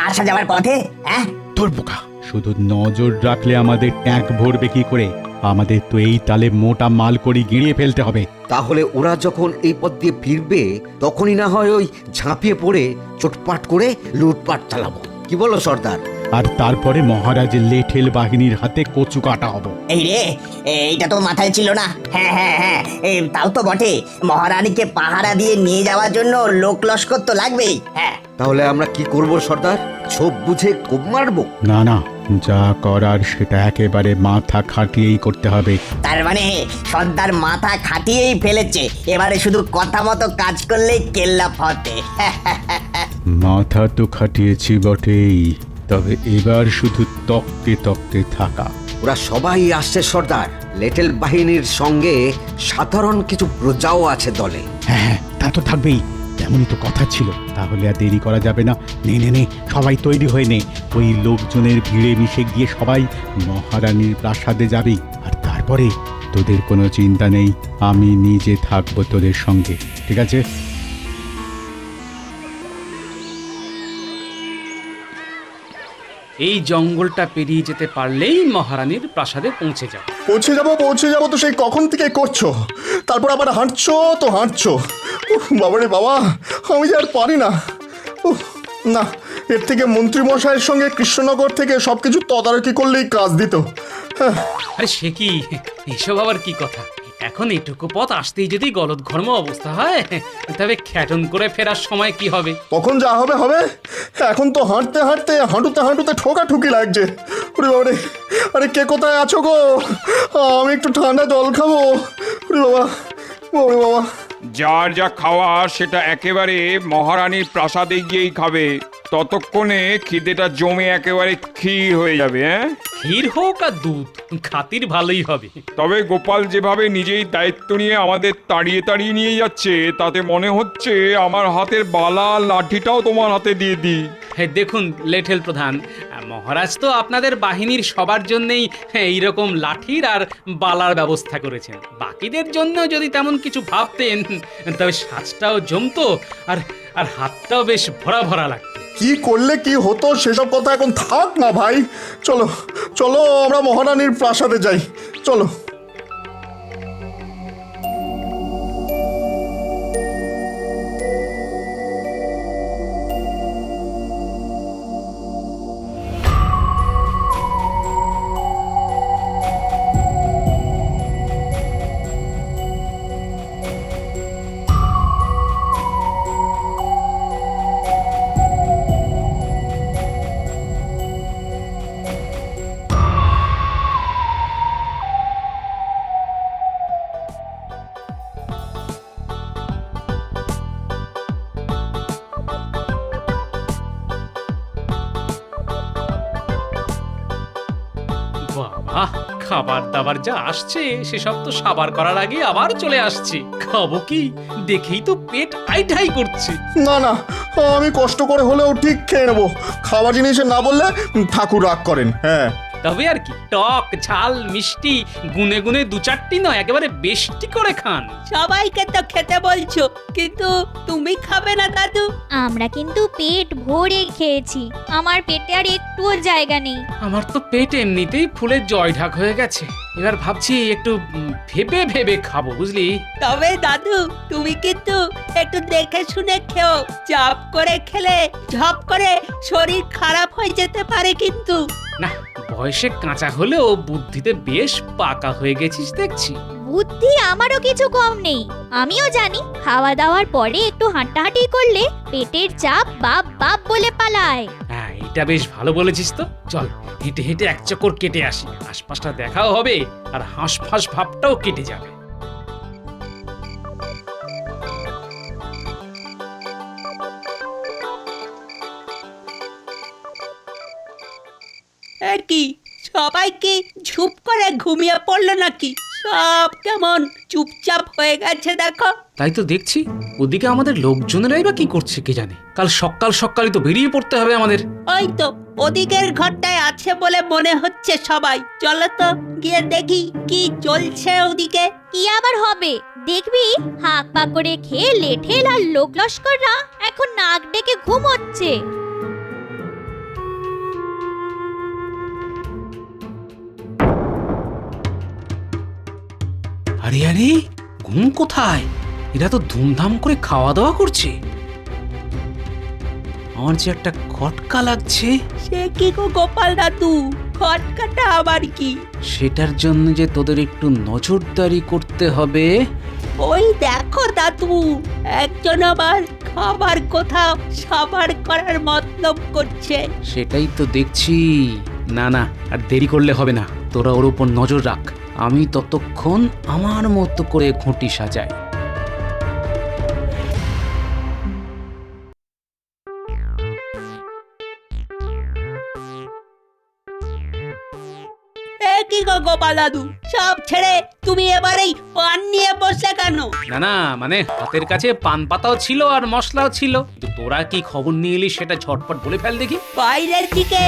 আসা যাওয়ার পথে? হ্যাঁ, তোর বোকা, শুধু নজর রাখলে আমাদের ট্যাঙ্ক ভরবে কি করে? আমাদের তো এই তালে মোটা মাল করি গিড়িয়ে ফেলতে হবে। তাহলে ওরা যখন এই পথ দিয়ে ফিরবে তখনই না হয় ওই ঝাঁপিয়ে পড়ে চোটপাট করে লুটপাট চালাবো, কি বলো সর্দার? আর তারপরে মহারাজের লেঠেল বাহিনীর হাতে কচু কাটা হব। এই রে, এইটা তো মাথায় ছিল না। হ্যাঁ হ্যাঁ হ্যাঁ, তাও তো বটে, মহারানীকে পাহারা দিয়ে নিয়ে যাওয়ার জন্য লোক লস্কর তো লাগবেই। হ্যাঁ, তাহলে আমরা কি করব সর্দার? ছোপ বুঝে কোপ মারবো? না না, যা করার সেটা একেবারে মাথা খাটিয়েই করতে হবে। তার মানে সর্দার মাথা খাটিয়েই ফেলেছে, এবারে শুধু কথা মতো কাজ করলেই কেল্লা ফতে। মাথা তো খাটিয়েছি বটেই, তবে এবার শুধু তকতে তকতে থাকা। ওরা সবাই আসছে সর্দার, লেটেল বাহিনীর সঙ্গে সাধারণ কিছু প্রজাও আছে দলে। হ্যাঁ, তা তো থাকবেই, তেমনই তো কথা ছিল। তাহলে আর দেরি করা যাবে না। নে নে নে, সবাই তৈরি হয়ে নে। ওই লোকজনের ভিড়ে মিশে গিয়ে সবাই মহারানীর প্রাসাদে যাবি। আর তারপরে তোদের কোনো চিন্তা নেই, আমি নিজে থাকবো তোদের সঙ্গে, ঠিক আছে? এই জঙ্গলটা পেরিয়ে যেতে পারলেই মহারানীর প্রাসাদে পৌঁছে যাও। পৌঁছে যাবো তো সেই কখন থেকে করছো, তারপর আবার হাঁটছো তো হাঁটছো। বাবারে বাবা, আমি যে আর পারি না। না, এর থেকে মন্ত্রীমশাইয়ের সঙ্গে কৃষ্ণনগর থেকে সবকিছু তদারকি করলেই কাজ দিত। আরে সে কি, এসব আবার কি কথা? এখন এইটুকু পথ আসতেই যদি গলদঘর্ম অবস্থা হয়, তবে খ্যাটন করে ফেরার সময় কি হবে? তখন যা হবে হবে। এখন তো হাঁটতে হাঁটতে হাঁটুতে ঠোকাঠুকি লাগছে। ওরে বাবারে, আরে কে কোথায় আছো গো? আমি একটু ঠান্ডা জল খাবো। ওরে বাবা, ওরে বাবা। যার যা খাওয়া সেটা একেবারে মহারানীর প্রাসাদে গিয়েই খাবে। ততক্ষণে খিদেটা জমে একেবারে ক্ষীর হয়ে যাবে। হ্যাঁ, ক্ষীর হোক আর দুধ, খাতির ভালোই হবে। তবে গোপাল যেভাবে নিজেই দায়িত্ব নিয়ে আমাদের তাড়িয়ে তাড়িয়ে নিয়ে যাচ্ছে, তাতে মনে হচ্ছে আমার হাতের বালা লাঠিটাও তোমার হাতে দিয়ে দিই। হ্যাঁ, দেখুন লেঠেল প্রধান, মহারাজ তো আপনাদের বাহিনীর সবার জন্যই এইরকম লাঠির আর বালার ব্যবস্থা করেছেন। বাকিদের জন্য যদি তেমন কিছু ভাবতেন, তবে সাজটাও জমতো আর আর হাতটাও বেশ ভরা ভরা লাগতো। কি করলে কি হতো সেসব কথা এখন থাক না ভাই। চলো চলো, আমরা মহারানীর প্রাসাদে যাই, চলো। বাবা, খাবার দাবার যা আসছে সেসব তো সাবার করার আগে আবার চলে আসছে। খাবো কি, দেখেই তো পেট আইটাই করছে। না না, আমি কষ্ট করে হলেও ঠিক খেয়ে নেবো। খাওয়া জিনিসে না বললে ঠাকুর রাগ করেন। হ্যাঁ, তবে আর কি, টক ঝাল মিষ্টি গুনে গুনে দু চারটি নয়, একেবারে বেশটি করে খান। সবাইকে তো খেতে বলছো, কিন্তু তুমি খাবে না দাদু? আমরা কিন্তু পেট ভরে খেয়েছি, আমার পেটে আর একটুও জায়গা নেই। আমার তো পেট এমনিতেই ফুলে জয়ঢাক হয়ে গেছে। এবার ভাবছি একটু ভেবে ভেবে খাবো, বুঝলি? তবে দাদু, তুমি কিন্তু একটু দেখে শুনে খেও। চাপ করে খেলে ঝপ করে শরীর খারাপ হয়ে যেতে পারে কিন্তু। না, বয়সে কাঁচা হলেও বুদ্ধিতে বেশ পাকা হয়ে গেছিস দেখছি। বুদ্ধি আমারও কিছু কম নেই। আমিও জানি খাওয়া দাওয়ার পরে একটু হাঁটাহাঁটি করলে পেটের চাপ বাপ বাপ বলে পালায়। হ্যাঁ, এটা বেশ ভালো বলেছিস তো। চল হেঁটে হেঁটে এক চক্কর কেটে আসি, আশপাশটা দেখাও হবে আর হাঁসফাঁস ভাবটাও কেটে যাবে। কি সবাই কি ঝুপ করে ঘুমিয়ে পড়লো নাকি? সব কেমন চুপচাপ হয়ে গেছে দেখো। তাই তো দেখছি, ওদিকে আমাদের লোকজনেরাই বা কি করছে কে জানে। কাল সকাল সকালই তো বেরিয়ে পড়তে হবে আমাদের। ওই তো ওদিকের ঘরটায় আছে বলে মনে হচ্ছে সবাই। চলো তো গিয়ে দেখি কি চলছে ওদিকে। কি আবার হবে দেখবি, হাঁক পাক করে খেয়ে লেঠেল আর লোক লস্কররা এখন নাক ডেকে ঘুমোচ্ছে। আরে আরে, ঘুম কোথায়? এরা তো ধুমধাম করে খাওয়া দাওয়া করছে। আমার যে একটা খটকা লাগছে। সে কি গো গোপাল দাদু, খটকাটা আবার কি? সেটার জন্য যে তোদের একটু নজরদারি করতে হবে। ওই দেখো দাদু, একজন আবার খাবার কোথাও সাবার করার মতলব করছে। সেটাই তো দেখছি। না না, আর দেরি করলে হবে না, তোরা ওর উপর নজর রাখ। আমি ততক্ষণ আমার মতো করে ঘুঁটি সাজাই। এ কি গো গোপাল দাদু, সব ছেড়ে তুমি এবারেই পান নিয়ে বসলে কেন? না না, মানে হাতের কাছে পান পাতাও ছিল আর মশলাও ছিল। কিন্তু তোরা কি খবর নিয়ে এলি সেটা ঝটপট বলে ফেল দেখি। বাইরের দিকে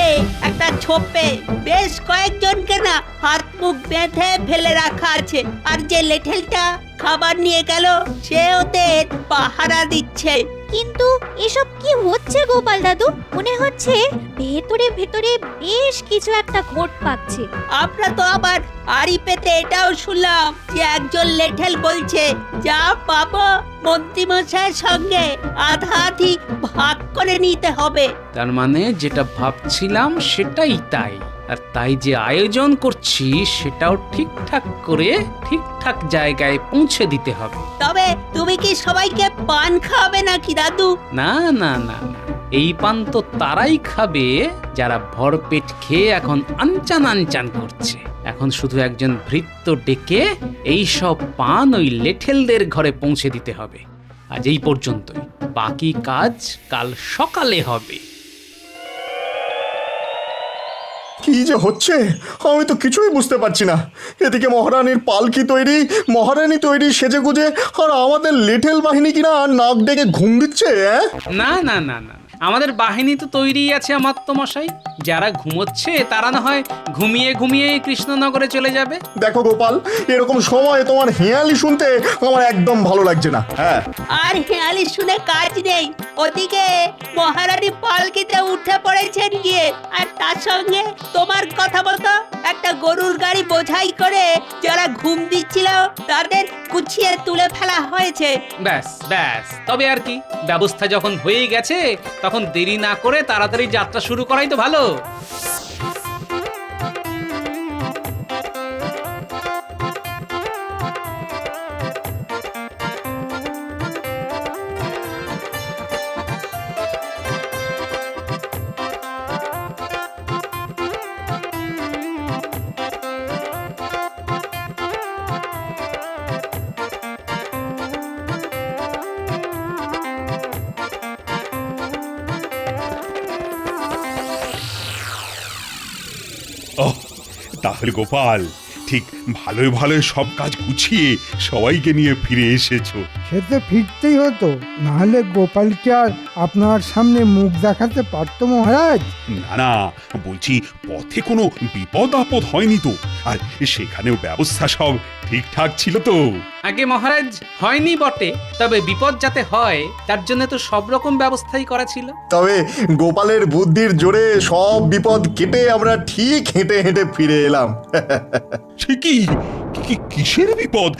একটা ছোপে বেশ কয়েকজনকে না হাত মুখ বেঁধে ফেলে রাখা আছে, আর যে লেঠেলটা খাবার নিয়ে গেল সে ওদের পাহারা দিচ্ছে। কিন্তু এসব কি হচ্ছে গোপাল দাদু? মনে হচ্ছে ভেতরে ভেতরে বেশ কিছু একটা ঘোট পাচ্ছে। আমরা তো আবার আড়ি পেতে এটাও শুনলাম যে একজন লেঠেল বলছে যা পাবো মন্ত্রীমশাইয়ের সঙ্গে আধা আধি ভাগ করে নিতে হবে। তার মানে যেটা ভাবছিলাম সেটাই তাই। আর তাই যে আয়োজন করছি সেটাও ঠিকঠাক করে ঠিকঠাক জায়গায় পৌঁছে দিতে হবে। তবে তুমি কি সবাইকে পান খাওয়াবে নাকি দাদু? না না না না, এই পান তো তারাই খাবে যারা ভরপেট খেয়ে এখন আনচান আনচান করছে। এখন শুধু একজন ভৃত্য ডেকে এই সব পান ওই লেঠেলদের ঘরে পৌঁছে দিতে হবে। আজ এই পর্যন্তই, বাকি কাজ কাল সকালে হবে। কি যে হচ্ছে আমি তো কিছুই বুঝতে পারছি না। এদিকে মহারানীর পালকি তৈরি, মহারানী তৈরি সেজে গুজে, আর আমাদের লিটল বাহিনী কিনা নাক ডেকে ঘুম দিচ্ছে। না না না না, আমাদের বাহিনী তো তৈরি আছে মশাই। যারা ঘুমোচ্ছে তারা না হয় ঘুমিয়ে ঘুমিয়ে কৃষ্ণনগরে চলে যাবে। দেখো গোপাল, এরকম সময় তোমার হেয়ালি শুনতে আমার একদম ভালো লাগছে না। হ্যাঁ, আর হেয়ালি শুনে কাজ নেই। ওদিকে মহারানী পালকিতে উঠে পড়েছেন গিয়ে, আর তার সঙ্গে তোমার কথা মতো একটা গরুর গাড়ি বোঝাই করে যারা ঘুম দিচ্ছিল তাদের গুছিয়ে তুলে ফেলা হয়েছে। ব্যাস ব্যাস, তবে আর কি, ব্যবস্থা যখন হয়ে গেছে তখন দেরি না করে তাড়াতাড়ি যাত্রা শুরু করাই তো ভালো। তাহলে গোপাল, ঠিক ভালোই ভালোই সব কাজ গুছিয়ে সবাইকে নিয়ে ফিরে এসেছো। সে তো ফিরতেই হতো, নাহলে গোপালকে আর আপনার সামনে মুখ দেখাতে পারতো মহারাজ? না না, বলছি পথে কোনো বিপদ আপদ হয়নি তো? আর সেখানেও ব্যবস্থা সব ঠিকঠাক ছিল তো? আগে মহারাজ, হয়নি বটে, তবে বিপদ যাতে হয় তার জন্য তো সব রকম ব্যবস্থাই করা ছিল। তবে গোপালের বুদ্ধির জোরে সব বিপদ কেটে আমরা ঠিক হেঁটে হেঁটে ফিরে এলাম। সে কি? কিসের বিপদ?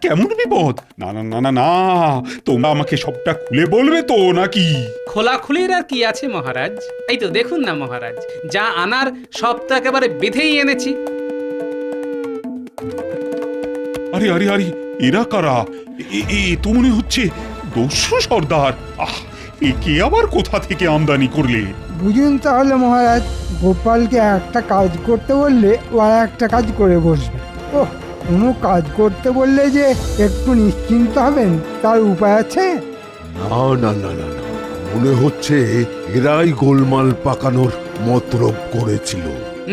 কেমন বিপদ? না না না না না, তোমরা আমাকে সবটা খুলে বলবে তো নাকি? খোলাখুলির আর কি আছে মহারাজ? এই তো দেখুন না মহারাজ, যা আনার সব তো একেবারে বেঁধেই এনেছি। আরে আরে আরে, এরা কারা? এ তো মনে হচ্ছে দস্যু সর্দার। আহ, একে আবার কোথা থেকে আমদানি করলে? বুঝুন তাহলে মহারাজ, গোপালকে একটা কাজ করতে বললে ও আর একটা কাজ করে বসবে। ওহ, কোনো কাজ করতে বললে যে একটু নিশ্চিন্ত হবেন তার উপায় আছে? না না না না না, মনে হচ্ছে এরাই গোলমাল পাকানোর মতলব করেছিল।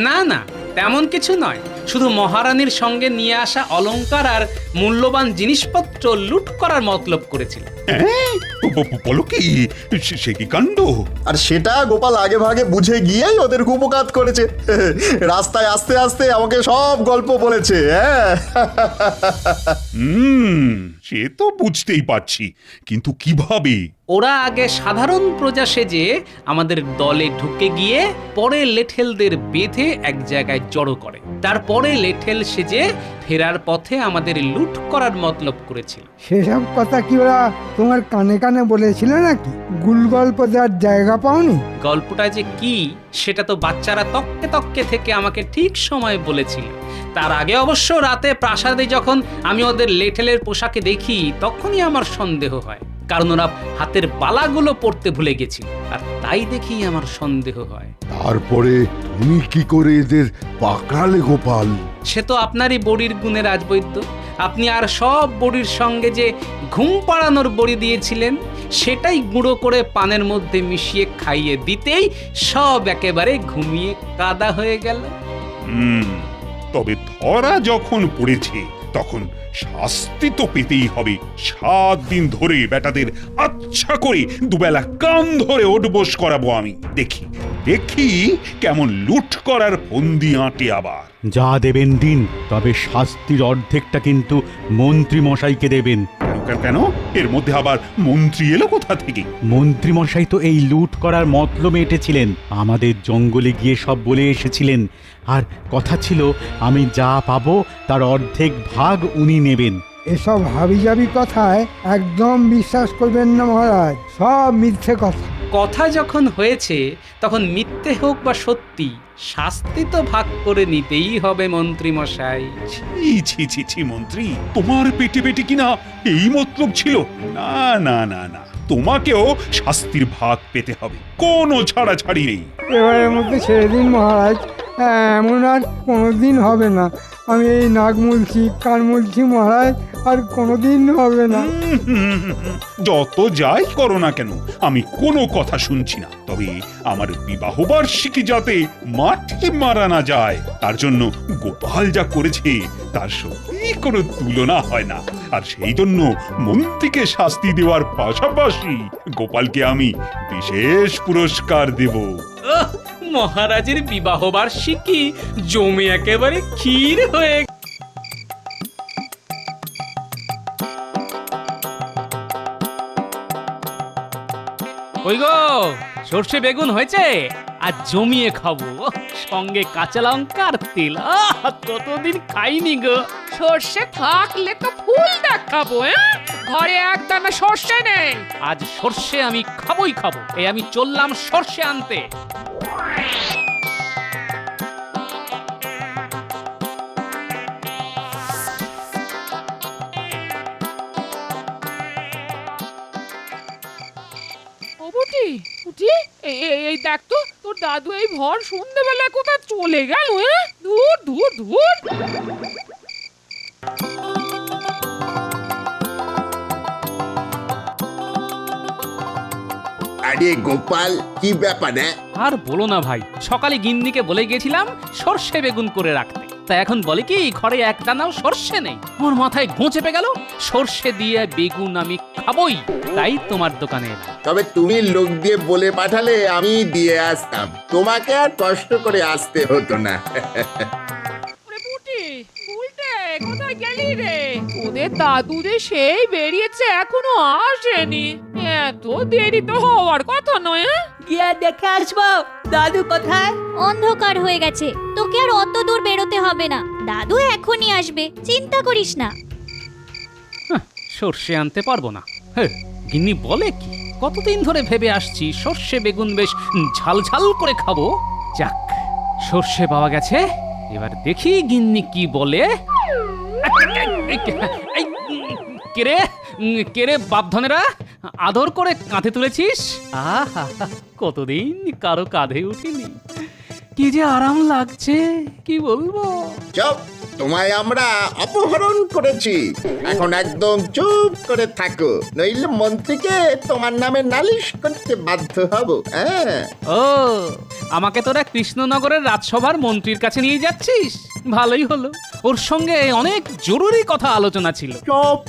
না না, তেমন কিছু নয়। শুধু মহারানীর সঙ্গে নিয়ে আসা অলংকার আর মূল্যবান জিনিসপত্র লুট করার মতলব করেছিল। হ্যাঁ? বলো কি, সে কি কাণ্ড! আর সেটা গোপাল আগে ভাগে বুঝে গিয়েই ওদের উপকাত করেছে। রাস্তায় আস্তে আস্তে আমাকে সব গল্প বলেছে। হ্যাঁ, সে তো বুঝতেই পারছি, কিন্তু কিভাবে? ওরা আগে সাধারণ প্রজা সেজে আমাদের দলে ঢুকে গিয়ে পরে লেঠেলদের বেঁধে এক জায়গায় জড়ো করে, তারপরে লেঠেল সেজে ফেরার পথে আমাদের লুট করার মতলব করেছিল। সেসব কথা কি ওরা তোমার কানে কানে বলেছিল নাকি? গুল গল্প দেওয়ার জায়গা পাওনি? গল্পটা যে কি সেটা তো বাচ্চারা তককে তককে থেকে আমাকে ঠিক সময় বলেছিল। তার আগে অবশ্য রাতে প্রাসাদে যখন আমি ওদের লেঠেলের পোশাকে দেখি তখনই আমার সন্দেহ হয়, কারণ ওরা হাতের বালাগুলো পরতে ভুলে গেছিল, আর তাই দেখি আমার সন্দেহ হয়। তারপরে তুমি কি করে এদের পাকড়ালে গোপাল? সে তো আপনারই বড়ির গুণে রাজবৈদ্য। আপনি আর সব বড়ির সঙ্গে যে ঘুম পাড়ানোর বড়ি দিয়েছিলেন সেটাই গুঁড়ো করে পানের মধ্যে মিশিয়ে খাইয়ে দিতেই সব একেবারে ঘুমিয়ে কাদা হয়ে গেল। তবে ধরা যখন পড়েছে তখন শাস্তি তো পেতেই হবে। 7 দিন ধরে বেটাদের আচ্ছা করে দুবেলা কান ধরে ওঠবোস করাবো আমি। দেখি দেখি কেমন লুট করার ফন্দি আঁটে আবার। যা দেবেন দিন, তবে শাস্তির অর্ধেকটা কিন্তু মন্ত্রী মশাইকে দেবেন। কেন? এর মধ্যে আবার মন্ত্রী এলো কোথা থেকে? মন্ত্রী মশাই তো এই লুট করার মতলবে এঁটেছিলেন, আমাদের জঙ্গলে গিয়ে সব বলে এসেছিলেন, আর কথা ছিল আমি যা পাবো তার অর্ধেক ভাগ উনি নেবেন। এসব হাবিজাবি কথায় একদম বিশ্বাস করবেন না মহারাজ, সব মিথ্যে কথা। কথা যখন হয়েছে তখন মিথ্যে হোক বা সত্যি, শাস্তি তো ভাগ করে নিতেই হবে মন্ত্রী মশাই। ছি ছি ছি ছি মন্ত্রী, তোমার পেটে পেটে কিনা এই মতলব ছিল? না না না না, তোমাকেও শাস্তির ভাগ পেতে হবে, কোনো ছাড়াছাড়ি নেই। এবারের মধ্যে ছেড়ে দিন মহারাজ, এমন আর কোনোদিন হবে না। আমি এই নাক মুলছি, কান মুলছি মহারাজ, আর কোনোদিন হবে না। যত যাই করো না কেন আমি কোনো কথা শুনছি না। তবে আমার বিবাহ বার্ষিকী যাতে মাঠে মারা না যায় তার জন্য গোপাল যা করেছে তার সত্যি কোনো তুলনা হয় না। আর সেই জন্য মন্ত্রীকে শাস্তি দেওয়ার পাশাপাশি গোপালকে আমি বিশেষ পুরস্কার দেব। মহারাজের বিবাহ বার্ষিকী জমে একেবারে ক্ষীর হয়ে। ওই গো, সর্ষে বেগুন হয়েছে, আর জমিয়ে খাবো, সঙ্গে কাঁচা লঙ্কা আর তেল। কতদিন খাইনি গো। সর্ষে থাকলে তো ফুল দেখাবো। ঘরে একদানা সর্ষে নেই। আজ সর্ষে আমি খাবোই খাবো। এই আমি চললাম সর্ষে আনতে। এই দেখ তো, তোর দাদু এই ভর সন্ধ্যেবেলায় কোথায় চলে গেল? দূর দূর দূর। আরে গোপাল, কি ব্যাপার? আর বলো না ভাই, সকালে গিন্নিকে বলে গেছিলাম সর্ষে বেগুন করে রাখতে, তা এখন বলে কি ঘরে এক দানাও সর্ষে নেই। আমার মাথায় ঘুঁ চেপে গেল। সর্ষে দিয়ে বেগুন আমি খাবই, তাই তোমার দোকানে এলাম। তবে তুমি লোক দিয়ে বলে পাঠালে আমি দিয়ে আসতাম, তোমাকে আর কষ্ট করে আসতে হতো না। কোথায় গেলি রে? ওদের দাদু যে সেই বেরিয়েছে, এখনো আসেনি। এত দেরি তো হওয়ার কথা নয়। গিয়ে দেখে আসবো দাদু কোথায়। অন্ধকার হয়ে গেছে, তোকে আর অত দূর বেরোতে হবে না, দাদু এখনই আসবে, চিন্তা করিস না। সর্ষে আনতে পারবো না? গিন্নি বলে কি? কতদিন ধরে ভেবে আসছি সর্ষে বেগুন বেশ ঝাল ঝাল করে খাবো। যাক, সর্ষে পাওয়া গেছে, এবার দেখি গিন্নি কি বলে। কেরে বাপধনেরা, আদর করে কাঁধে তুলেছিস। আহা, কতদিন কারো কাঁধে উঠিনি, কি যে আরাম লাগছে, কি বলবো। চুপ, তোমায় আমরা অপহরণ করেছি। এখন একদম চুপ করে থাকো, নইলে মন্ত্রীকে তোমার নামে নালিশ করতে বাধ্য হব। হ্যাঁ, ও আমাকে তোরা কৃষ্ণনগরের রাজসভার মন্ত্রীর কাছে নিয়ে যাচ্ছিস? ভালোই হলো, ওর সঙ্গে অনেক জরুরি কথা আলোচনা ছিল। চপ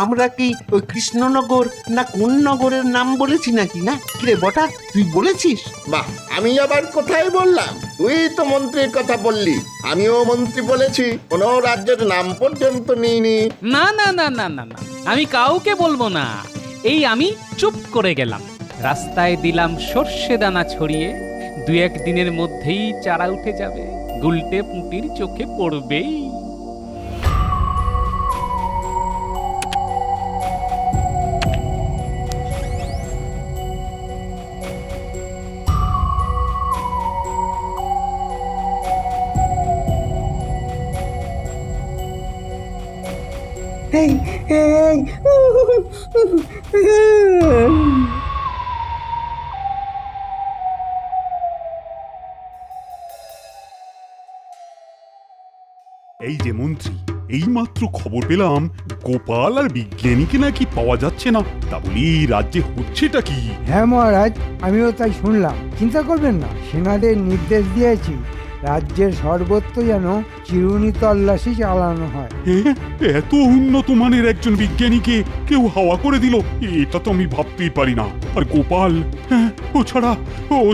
আমরা কি ওই কৃষ্ণনগর না কোন নগরের নাম বলেছি নাকি? না কিরে বটা, তুই বলেছিস? বাহ, আমি আবার কোথায় বললাম? তুই তো মন্ত্রীর কথা বললি, আমিও মন্ত্রী বলেছি, কোনো রাজ্যের নাম পর্যন্ত নিইনি। না না না না না না, আমি কাউকে বলবো না। এই আমি চুপ করে গেলাম, রাস্তায় দিলাম সর্ষে দানা ছড়িয়ে, 2-1 দিনের মধ্যেই চারা উঠে যাবে, গুলটে পুঁটির চোখে পড়বেই। এই এই এই যে মন্ত্রী, এইমাত্র খবর পেলাম গোপাল আর বিজ্ঞানীকে নাকি পাওয়া যাচ্ছে না। তা বলি রাজ্যে হচ্ছেটা কি? হ্যাঁ মহারাজ, আমিও তাই শুনলাম। চিন্তা করবেন না, সেনাদের নির্দেশ দিয়েছি রাজ্যের সর্বত্র যেন চিরুনি তল্লাশি চালানো হয়। এত উন্নত মানের একজন বিজ্ঞানীকে কেউ হাওয়া করে দিল, এটা তো আমি ভাবতেই পারি না। আর গোপাল, ও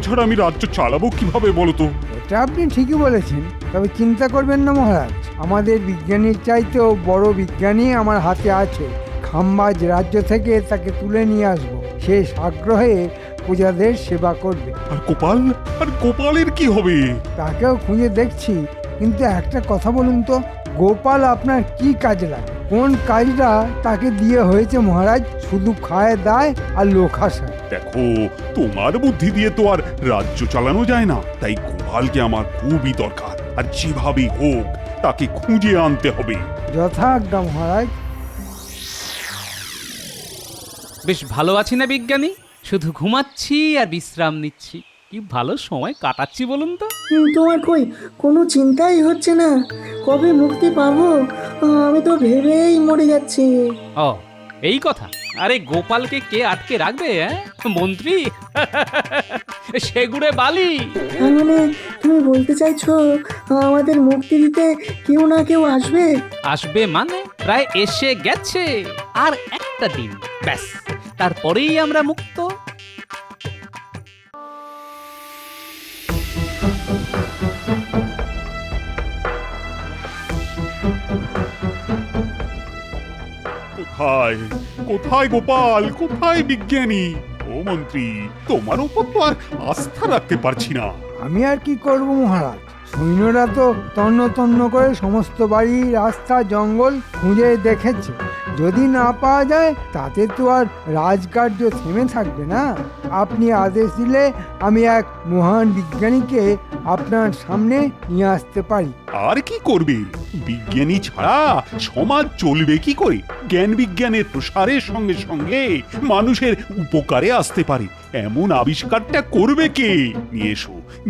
ছাড়া আমি রাজ্য চালাবো কিভাবে বলো তো? এটা আপনি ঠিকই বলেছেন, তবে চিন্তা করবেন না মহারাজ, আমাদের বিজ্ঞানীর চাইতেও বড় বিজ্ঞানী আমার হাতে আছে। খাম্বাজ রাজ্য থেকে তাকে তুলে নিয়ে আসবো, সে আগ্রহে প্রজাদের সেবা করবে। আর গোপালের কি হবে? তাকেও খুঁজে দেখছি, কিন্তু একটা কথা বলুন তো, গোপাল আপনার কি কাজে লাগে? কোন কাজটা তাকে দিয়ে হয়েছে মহারাজ? শুধু খায় দায় আর লোক হাসায়। দেখো, তোমার বুদ্ধি দিয়ে তো আর রাজ্য চালানো যায় না, তাই গোপালকে আমার খুবই দরকার, আর যেভাবেই হোক তাকে খুঁজে আনতে হবে। যথাজ্ঞা মহারাজ। বেশ ভালো আছি না বিজ্ঞানী? শুধু ঘুমাচ্ছি আর বিশ্রাম নিচ্ছি। কি ভালো সময় কাটাচ্ছি বলুন তো। তোমার কই কোনো চিন্তাই হচ্ছে না? কবে মুক্তি পাবো আমি তো ভেবেই মরে যাচ্ছি। ও এই কথা, আরে গোপালকে কে আটকে রাখবে? মন্ত্রী সেগুড়ে বালি। মানে তুমি বলতে চাইছো আমাদের মুক্তি দিতে কেউ না কেউ আসবে? আসবে মানে প্রায় এসে গেছে, আর একটা দিন ব্যাস, তারপরেই আমরা মুক্ত। কোথায় গোপাল, কোথায় বিজ্ঞানী? ও মন্ত্রী, তোমার উপর তো আর আস্থা রাখতে পারছি না। আমি আর কি করব মহারাজ, সৈন্যরা তো তন্ন তন্ন করে সমস্ত বাড়ি, রাস্তা, জঙ্গল খুঁজে দেখেছে। যদি না পাওয়া যায় তাতে তো আর রাজকার্য থেমে থাকবে না। আপনি আদেশ দিলে আমি এক মহান বিজ্ঞানীকে আপনার সামনে নিয়ে আসতে পারি। আর কি করবে? বিজ্ঞানী ছাড়া সমাজ চলবে কি করে? জ্ঞান বিজ্ঞানের প্রসারের সঙ্গে সঙ্গে মানুষের উপকারে আসতে পারে এমন আবিষ্কারটা করবে কে?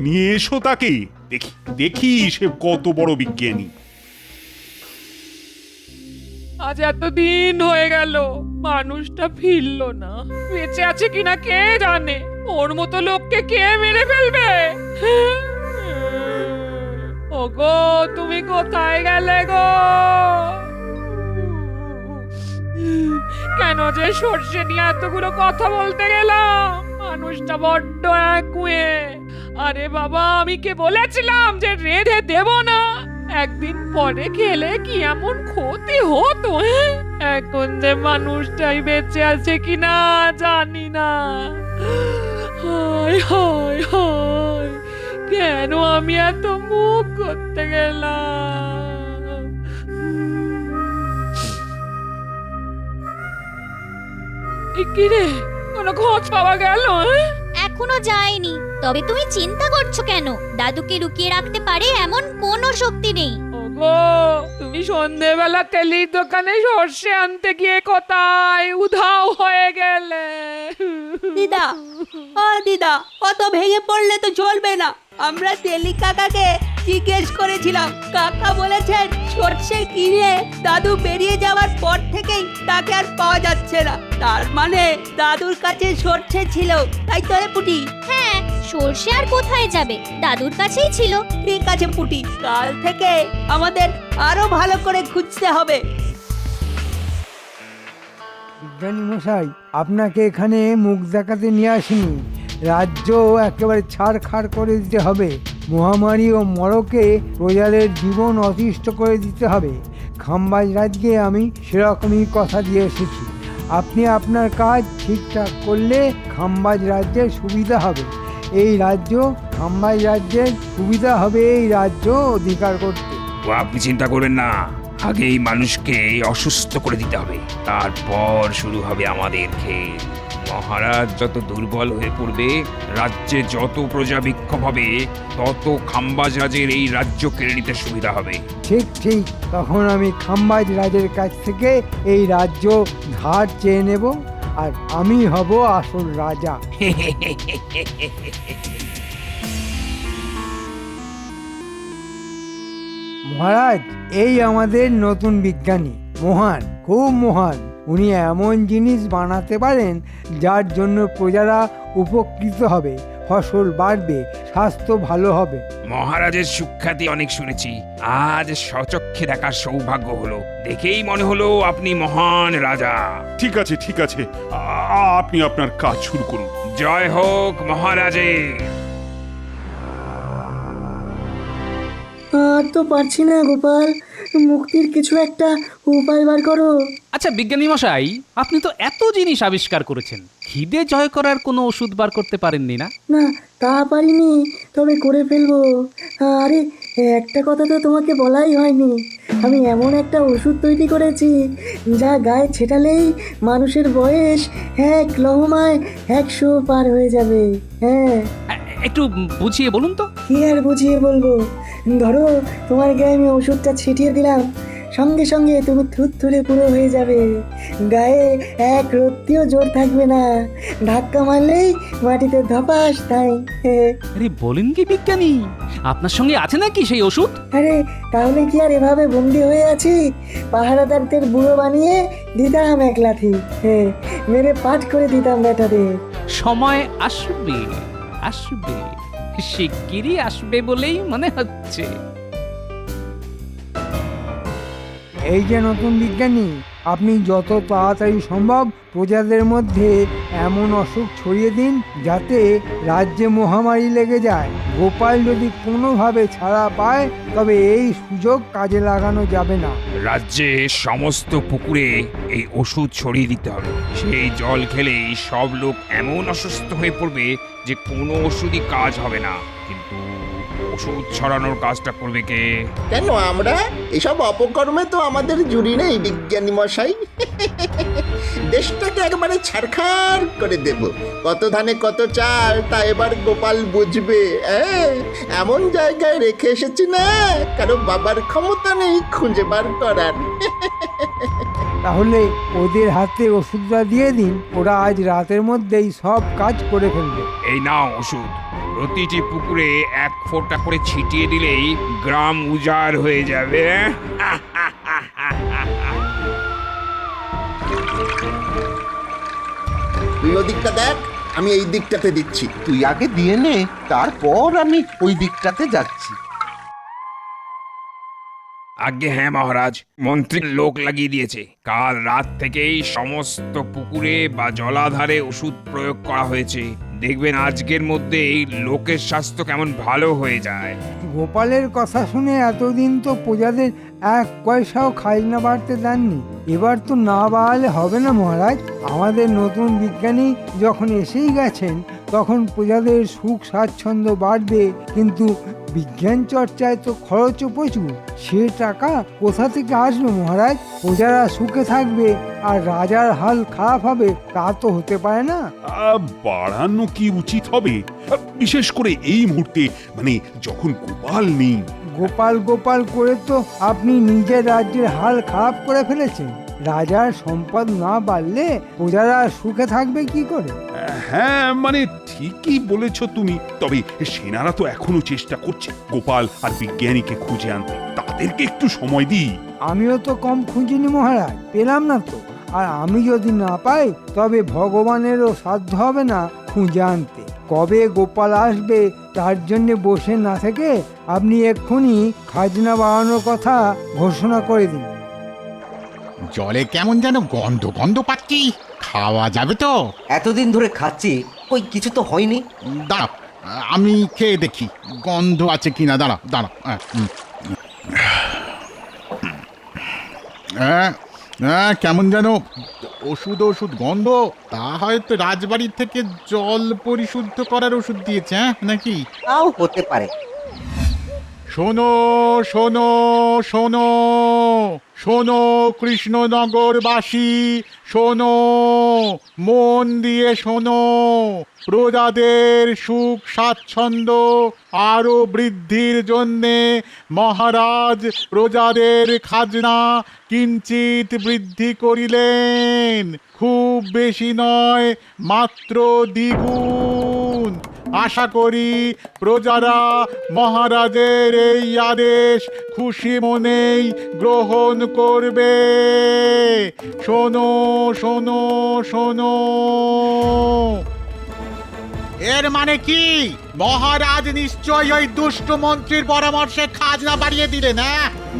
নিয়ে এসো তাকে, দেখি সে কত বড় বিজ্ঞানী। আজ এতদিন হয়ে গেল মানুষটা ফিরলো না, বেঁচে আছে কিনা কে জানে। ওর মতো লোককে কে মেরে ফেলবে? ওগো, তুমি কোথায় গেলে গো? কেন যে সর্ষে নিয়ে এতগুলো কথা বলতে গেলাম? মানুষটা বড্ড একগুঁয়ে। আরে বাবা, আমি কে বলেছিলাম যে রেঁধে দেব না? একদিন পরে খেলে কি এমন ক্ষতি হতো? এখন যে মানুষটাই বেঁচে আছে কিনা জানি না। হায় হায় হায়, কেন আমি এত মুখ করতে গেলাম? কি রে, কোনো খোঁজ পাওয়া গেল? এখনো যায়নি। তবে তুমি চিন্তা করছো কেন? দাদুকে লুকিয়ে রাখতে পারে এমন কোনো শক্তি নেই। ওগো, তুমি সন্ধেবেলা তেলির দোকানে সর্ষে আনতে গিয়ে কোথায় উধাও হয়ে গেলে? দিদা, ও দিদা, কত ভেঙে পড়লে তো চলবে না। আমরা তেলি কাকাকে জিজ্ঞেস করেছিলাম, কাকা বলেছেন সর্ষে কিনে দাদু বেরিয়ে যাওয়ার পর থেকেই তাকে আর পাওয়া যাচ্ছে না। তার মানে দাদুর কাছে সর্ষে ছিল, তাই তো রে পুটি? হ্যাঁ, সর্ষে আর কোথায় যাবে, দাদুর কাছেই ছিল। ঠিক আছে পুটি, কাল থেকে আমাদের আরো ভালো করে খুঁজতে হবে। বিজ্ঞানী মশাই, আপনাকে এখানে মুখ দেখাতে নিয়ে আসিনি। রাজ্য একেবারে ছাড়খাড় করে দিতে হবে। মহামারী ও মরকে প্রজাদের জীবন অতিষ্ঠ করে দিতে হবে। খাম্বাজ রাজকে আমি সেরকমই কথা দিয়ে এসেছি। আপনি আপনার কাজ ঠিকঠাক করলে খাম্বাজ রাজ্যের সুবিধা হবে। এই রাজ্য খাম্বাজ রাজ্যের সুবিধা হবে এই রাজ্য অধিকার করতে। ও আপনি চিন্তা করবেন না, আগে এই মানুষকে অসুস্থ করে দিতে হবে, তারপর শুরু হবে আমাদের খেল। মহারাজ যত দুর্বল হয়ে পড়বে, রাজ্যে যত প্রজা বিক্ষোভ হবে, তত খাম্বাজ রাজের এই রাজ্য কেড়ে নিতে সুবিধা হবে। ঠিক ঠিক, তখন আমি খাম্বাজ রাজের কাছ থেকে এই রাজ্য ধার চেয়ে নেব, আর আমি হব আসল রাজা। মহারাজ, এই আমাদের নতুন বিজ্ঞানী, মহান, খুব মহান। উনি এমন জিনিস বানাতে পারেন যার জন্য প্রজারা উপকৃত হবে, ফসল বাড়বে, স্বাস্থ্য ভালো হবে। মহারাজের সুখ্যাতি অনেক শুনেছি, আজ স্বচক্ষে দেখার সৌভাগ্য হলো। দেখেই মনে হলো আপনি মহান রাজা। ঠিক আছে ঠিক আছে, আপনি আপনার কাজ শুরু করুন। জয় হোক মহারাজের। আর তো পারছি না গোপাল, মুক্তির কিছু একটা উপায় বার করো। আচ্ছা বিজ্ঞানী মশাই, আপনি তো এত জিনিস আবিষ্কার করেছেন, খিদে জয় করার কোনো ওষুধ বার করতে পারেননি না? না, তা পারিনি, তবে করে ফেলবো। আরে একটা কথা তো তোমাকে বলাই হয়নি, আমি এমন একটা ওষুধ তৈরি করেছি যা গায়ে ছেটালেই মানুষের বয়স 1 লহমায় 100 পার হয়ে যাবে। হ্যাঁ, একটু বুঝিয়ে বলুন তো। কি আর বুঝিয়ে বলবো, ধরো তোমার গায়ে আমি ওষুধটা ছিটিয়ে দিলাম, সঙ্গে সঙ্গে তুমি থুরথুরে পুরো হয়ে যাবে, গায়ে এক রত্তিও জোর থাকবে না, ধাক্কা মারলেই মাটিতে ধপাস তাই। আরে বলেন কি বিজ্ঞানী, আপনার সঙ্গে আছে নাকি সেই ওষুধ? আরে তাহলে কি আর এভাবে বন্দি হয়ে আছি? পাহারাদারদের বুড়ো বানিয়ে দিতাম এক লাথি, মেরে পাঠ করে দিতাম ব্যাটাদের। সময় আসবে, আসবে, শিগগিরই আসবে বলেই মনে হচ্ছে। এই যে নতুন বিজ্ঞানী, আপনি যত তাড়াতাড়ি সম্ভব প্রজাদের মধ্যে এমন অসুখ ছড়িয়ে দিন যাতে রাজ্যে মহামারী লেগে যায়। গোপাল যদি কোনোভাবে ছাড়া পায় তবে এই সুযোগ কাজে লাগানো যাবে না। রাজ্যে সমস্ত পুকুরে এই ওষুধ ছড়িয়ে দিতে হবে। সেই জল খেলেই সব লোক এমন অসুস্থ হয়ে পড়বে যে কোনো ওষুধই কাজ হবে না। কিন্তু ওষুধ ছড়ানোর কাজটা করবে কে? কেন আমরা? এসব অপকর্মে তো আমাদের জুড়ি নেই বিজ্ঞানী মশাই। দেশটাকে একবারে ছারখার করে দেব। কত ধানে কত চাল তা এবার গোপাল বুঝবে। এমন জায়গায় রেখে এসেছি না, কারো বাবার ক্ষমতা নেই খুঁজে বার করার। তাহলে ওদের হাতে ওষুধটা দিয়ে দিন, ওরা আজ রাতের মধ্যেই সব কাজ করে ফেলবে। এই নাও ওষুধ, প্রতিটি পুকুরে 1 ফোঁটা করে ছিটিয়ে দিলেই গ্রাম উজাড় হয়ে যাবে। তুই ওদিকটা দেখ, আমি এই দিকটাতে দিচ্ছি। তুই আগে দিয়ে নে, তারপর আমি ওই দিকটাতে যাচ্ছি। আজ্ঞে হ্যাঁ মহারাজ, মন্ত্রীর লোক লাগিয়ে দিয়েছে। কাল রাত থেকেই সমস্ত পুকুরে বা জলাধারে ওষুধ প্রয়োগ করা হয়েছে। দেখবেন আজকের মধ্যেই লোকের স্বাস্থ্য কেমন ভালো হয়ে যায়। গোপালের কথা শুনে এতদিন তো প্রজাদের 1 পয়সাও খাজনা বাড়তে দেননি, এবার তো না বাড়ালে হবে না মহারাজ। আমাদের নতুন বিজ্ঞানী যখন এসেই গেছেন তখন প্রজাদের সুখ স্বাচ্ছন্দ্য বাড়বে, কিন্তু বিজ্ঞান চর্চায় তো খরচও প্রচুর। সে টাকা কোথা থেকে আসবে মহারাজ? প্রজারা সুখে থাকবে আর রাজার হাল খারাপ হবে, তা তো হতে পারে না। বাড়ানো কি উচিত হবে, বিশেষ করে এই মুহূর্তে, মানে যখন গোপাল নেই। গোপাল গোপাল করে তো আপনি নিজের রাজ্যের হাল খারাপ করে ফেলেছেন। রাজার সম্পদ না বাড়লে প্রজারা সুখে থাকবে কি করে? হ্যাঁ মানে ঠিক ঠিকই বলেছ তুমি। তবে সেনারা তো এখনো চেষ্টা করছে গোপাল আর বিজ্ঞানীকে খুঁজে আনতে। তাদেরকে একটু সময় দিই। আমিও তো কম খুঁজিনি মহারাজ, পেলাম না তো। আর আমি যদি না পাই তবে ভগবানেরও সাধ্য হবে না খুঁজে আনতে। কবে গোপাল আসবে তার জন্য বসে না থেকে আপনি এক্ষুনি খাজনা বাড়ানোর কথা ঘোষণা করে দিন। জলে কেমন যেন গন্ধ গন্ধ পাচ্ছি, খাওয়া যাবে তো? এতদিন ধরে খাচ্ছি, কই কিছু তো হয়নি। দাঁড়া, আমি খেয়ে দেখি গন্ধ আছে কিনা। দাঁড়া দাঁড়া, কেমন যেন ওষুধ ওষুধ গন্ধ। তা হয়তো রাজবাড়ির থেকে জল পরিশুদ্ধ করার ওষুধ দিয়েছে, নাকি? তাও হতে পারে। শোনো শোনো শোনো শোনো কৃষ্ণনগরবাসী, শোনো, মন দিয়ে শোনো। প্রজাদের সুখ স্বাচ্ছন্দ্য আরো বৃদ্ধির জন্যে মহারাজ প্রজাদের খাজনা কিঞ্চিত বৃদ্ধি করিলেন। খুব বেশি নয়, মাত্র দ্বিগুণ। আশা করি প্রজারা মহারাজের এই আদেশ খুশি মনেই গ্রহণ করবে। শোনো শোনো শোনো। এর মানে কি? মহারাজ নিশ্চয়ই ওই দুষ্ট মন্ত্রীর পরামর্শে খাজনা বাড়িয়ে দিলেন।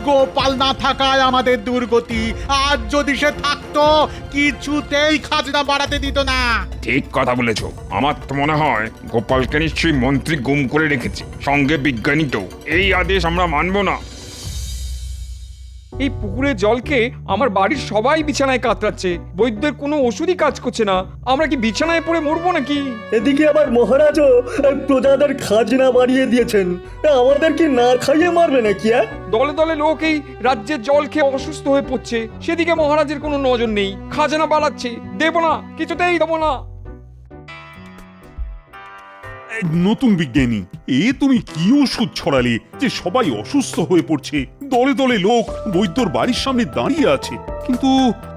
গোপাল না থাকায় আমাদের দুর্গতি। আজ যদি সে থাকতো কিছুতেই খাজনা বাড়াতে দিত না। ঠিক কথা বলেছো। আমার তো মনে হয় গোপালকে নিশ্চয়ই মন্ত্রী গুম করে রেখেছে, সঙ্গে বিজ্ঞানীকেও। এই আদেশ আমরা মানব না। এই পুকুরের জলকে আমার বাড়ির সবাই বিছানায় কাতরাচ্ছে, বৈদ্যের কোনো ওষুধই কাজ করছে না। আমরা কি বিছানায় পড়ে মরবো নাকি? এদিকে আবার মহারাজও প্রজাদের খাজনা বাড়িয়ে দিয়েছেন। আমাদের কি না খাইয়ে মারবে নাকি? দলে দলে লোক এই রাজ্যের জল খেয়ে অসুস্থ হয়ে পড়ছে, সেদিকে মহারাজের কোনো নজর নেই। খাজনা বাড়াচ্ছে, দেব না, কিছুতেই দেবো না। নতুন বিজ্ঞানী, তুমি কি ওষুধ ছড়ালে যে সবাই অসুস্থ হয়ে পড়ছে? দলে দলে লোক বৈদ্যর বাড়ির সামনে দাঁড়িয়ে আছে, কিন্তু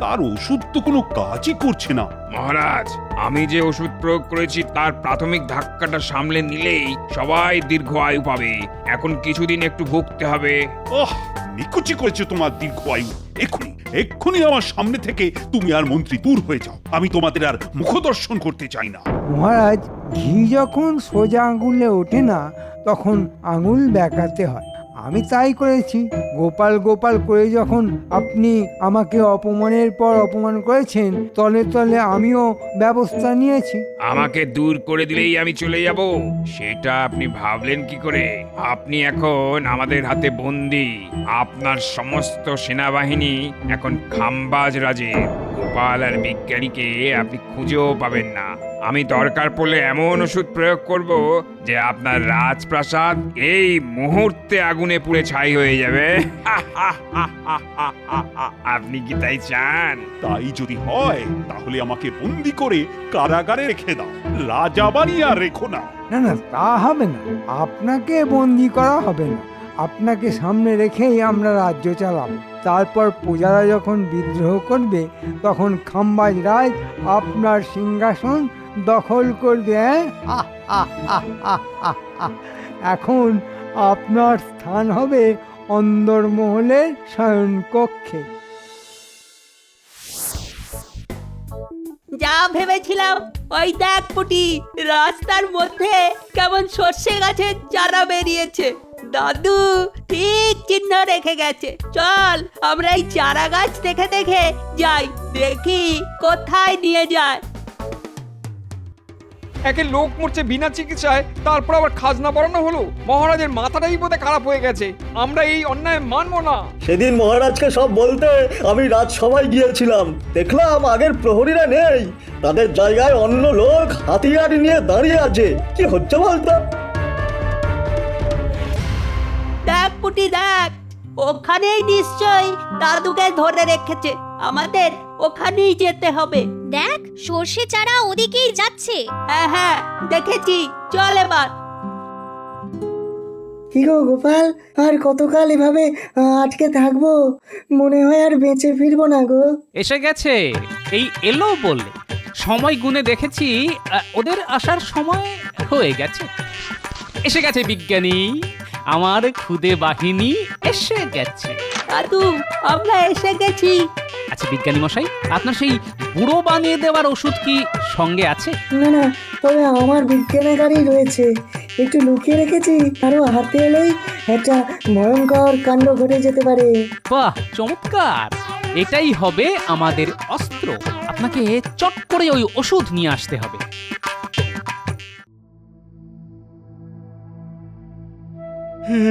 তার ওষুধ তো কোনো কাজই করছে না। মহারাজ, আমি যে ওষুধ প্রয়োগ করেছি তার প্রাথমিক ধাক্কাটা সামলে নিলেই সবাই দীর্ঘ আয়ু পাবে। এখন কিছুদিন একটু ভুগতে হবে। নিকুচি করেছে তোমার দীর্ঘ আয়ু। এক্ষুনি এক্ষুনি আমার সামনে থেকে তুমি আর মন্ত্রী দূর হয়ে যাও। আমি তোমাদের আর মুখদর্শন করতে চাই না। মহারাজ, ঘি যখন সোজা আঙুলে ওঠে না তখন আঙুল বেঁকাতে হয়। আমি তাই করেছি। গোপাল গোপাল করে যখন আপনি আমাকে অপমানের পর অপমান করেছেন, তলে তলে আমিও ব্যবস্থা নিয়েছি। আমাকে দূর করে দিলেই আমি চলে যাব, সেটা আপনি ভাবলেন কি করে? আপনি এখন আমাদের হাতে বন্দী। আপনার সমস্ত সেনাবাহিনী এখন খাম্বাজ রাজের। গোপাল আর বিজ্ঞানীকে আপনি খুঁজেও পাবেন না। আমি দরকার পড়লে এমন ওষুধ প্রয়োগ করব যে আপনার রাজপ্রাসাদ এই মুহূর্তে আগুনে পুড়ে ছাই হয়ে যাবে। আপনি কি তাই চান? তাই যদি হয় তাহলে আমাকে বন্দি করে কারাগারে রেখে দাও, রাজা বানিয়ে আর রেখো না। না না, তা হবে না। আপনাকে বন্দি করা হবে না। আপনাকে সামনে রেখেই আমরা রাজ্য চালাবো। তারপর প্রজারা যখন বিদ্রোহ করবে তখন খাম্বাজ রাজ আপনার সিংহাসন দখল করবে। এখন আপনার স্থান হবে অন্দরমহলের শয়নকক্ষে। যা ভেবেছিলাম ওই দেখ পুটি, রাস্তার মধ্যে কেমন সর্ষে গাছের চারা বেরিয়েছে। দাদু ঠিক চিহ্ন রেখে গেছে। চল আমরা এই চারা গাছ দেখে দেখে যাই, দেখি কোথায় নিয়ে যায়। একে লোক মরছে বিনা চিকিৎসায়, তারপর আবার খাজনা বাড়ানো হলো। মহারাজের মাথাটাই বোধহয় খারাপ হয়ে গেছে। আমরা এই অন্যায় মানবো না। সেদিন মহারাজকে সব বলতে আমি রাজসভায় গিয়েছিলাম, দেখলাম আগের প্রহরীরা নেই, তাদের জায়গায় অন্য লোক হাতিয়ার নিয়ে দাঁড়িয়ে আছে। কি হচ্ছে বলতো? দেখ পুটি দেখ, ওখানেই নিশ্চয়ই দাদুকে ধরে রেখেছে। আমাদের ওখানেই যেতে হবে। দেখ, সর্ষে চারা ওদিকেই যাচ্ছে। হ্যাঁ হ্যাঁ, দেখেছি। চল এবার। কি গো গোপাল, আর কতকাল এভাবে আটকে থাকবো? মনে হয় আর বেঁচে ফিরবো না গো। এসে গেছে, এই এলো বলে। সময় গুনে দেখেছি ওদের আসার সময় হয়ে গেছে। এসে গেছে বিজ্ঞানী, আমার খুদে বাহিনী এসে গেছে। দাদু আমরা এসে গেছি। আচ্ছা বিজ্ঞানী মশাই, আপনার সেই বুড়ো বানিয়ে দেওয়ার ওষুধ কি সঙ্গে আছে? না না, তবে আমার বিজ্ঞানাগারই রয়েছে, একটু লুকিয়ে রেখেছি, আরো হাতে এলেই একটা ভয়ঙ্কর কাণ্ড ঘটে যেতে পারে। বাহ, চমৎকার! এটাই হবে আমাদের অস্ত্র। আপনাকে চট করে ওই ওষুধ নিয়ে আসতে হবে।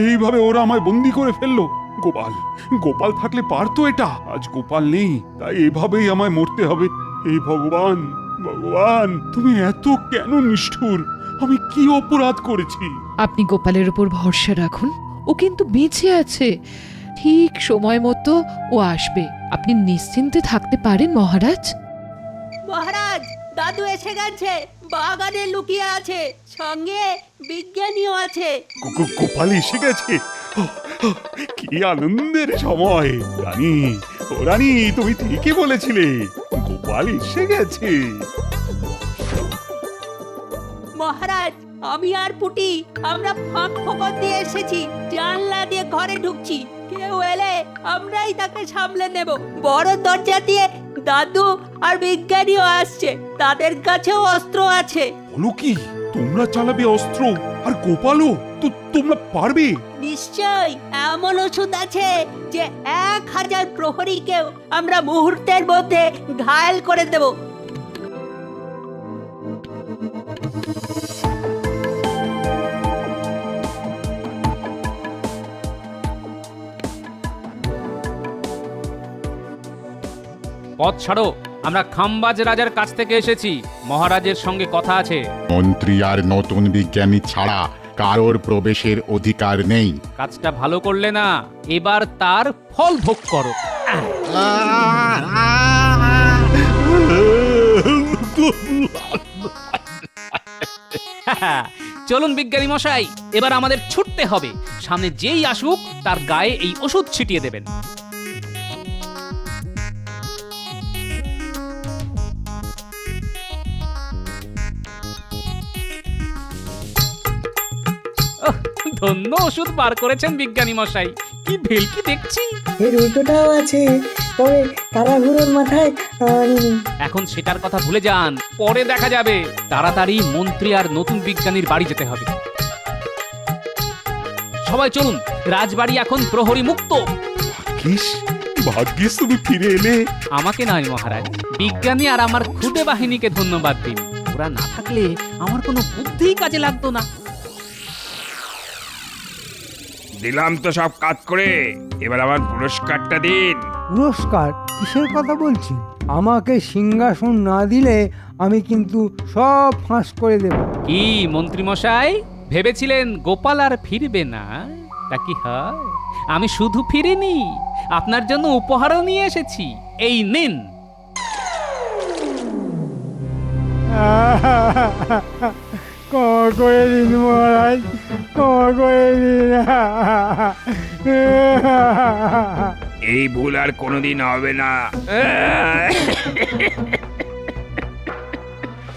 এইভাবে ওরা আমায় বন্দি করে ফেললো। গোপাল গোপাল থাকলে পারতো এটা, আজ গোপাল নেই, তাই এভাবেই আমায় মরতে হবে। এই ভগবান, ভগবান তুমি এত কেন নিষ্ঠুর? আমি কি অপরাধ করেছি? আপনি গোপালের উপর ভরসা রাখুন, ও কিন্তু বেঁচে আছে। ঠিক সময় মতো ও আসবে, আপনি নিশ্চিন্তে থাকতে পারেন মহারাজ। মহারাজ, দাদু এসে গেছে, বাগানে লুকিয়ে আছে, সঙ্গে বিজ্ঞানীও আছে। গোপাল এসে গেছে, কি আনন্দের সময়! রানী, ও রানী, তুমি ঠিকই বলেছিলে, গোপাল এসে গেছে। মহারাজ, আমি আর পুটি আমরা ফাঁক ফোকর দিয়ে এসেছি, জানলা দিয়ে ঘরে ঢুকছি। কেউ এলে আমরাই তাকে সামলে নেব। বড় দরজা দিয়ে দাদু আর বিজ্ঞানীও আসছে, তাদের কাছেও অস্ত্র আছে। বলো কি, তোমরা চালাবে অস্ত্র? আর গোপালও? তো তোমরা পারবে? নিশ্চয়, এমন ওষুধ আছে যে 1000 প্রহরীকেও আমরা মুহূর্তের মধ্যে ঘায়েল করে দেব। পথ ছাড়ো, আমরা খাম্বাজ রাজার কাছ থেকে এসেছি, মহারাজের সঙ্গে কথা আছে। মন্ত্রী আর নতুন বিজ্ঞানী ছাড়া কারোর প্রবেশের অধিকার নেই। কাজটা ভালো করলে না, এবার তার ফল ভোগ করো। চলুন বিজ্ঞানী মশাই, এবার আমাদের ছুটতে হবে। সামনে যেই আসুক তার গায়ে এই ওষুধ ছিটিয়ে দেবেন। ধন্য ওষুধ বার করেছেন বিজ্ঞানী মশাই, কি ভেলকি দেখছি। এর উল্টোটাও আছে, তবে তাড়াহুড়োর মাথায় আনিনি। এখন সেটার কথা ভুলে যান, পরে দেখা যাবে। তাড়াতাড়ি মন্ত্রী আর নতুন বিজ্ঞানীর বাড়ি যেতে হবে। সবাই চলুন, রাজবাড়ি এখন প্রহরী মুক্ত। ভাগ্যিস তুমি ফিরে এলে। আমাকে নয় মহারাজ, বিজ্ঞানী আর আমার খুদে বাহিনীকে ধন্যবাদ দিন। ওরা না থাকলে আমার কোনো বুদ্ধিই কাজে লাগতো না। দিলাম তো সব কাজ করে, এবার আমার পুরস্কারটা দিন। পুরস্কার? কিসের কথা বলছি? আমাকে সিংহাসন না দিলে আমি কিন্তু সব ফাঁস করে দেব। কি মন্ত্রী মশাই, ভেবেছিলেন গোপাল আর ফিরবে না? তা কি হয়? আমি শুধু ফিরিনি, আপনার জন্য উপহারও নিয়ে এসেছি। এই নিন। ক্ষমা করে দিন মহারাজ, ক্ষমা করে দিন। এই ভুল আর কোনোদিন হবে না।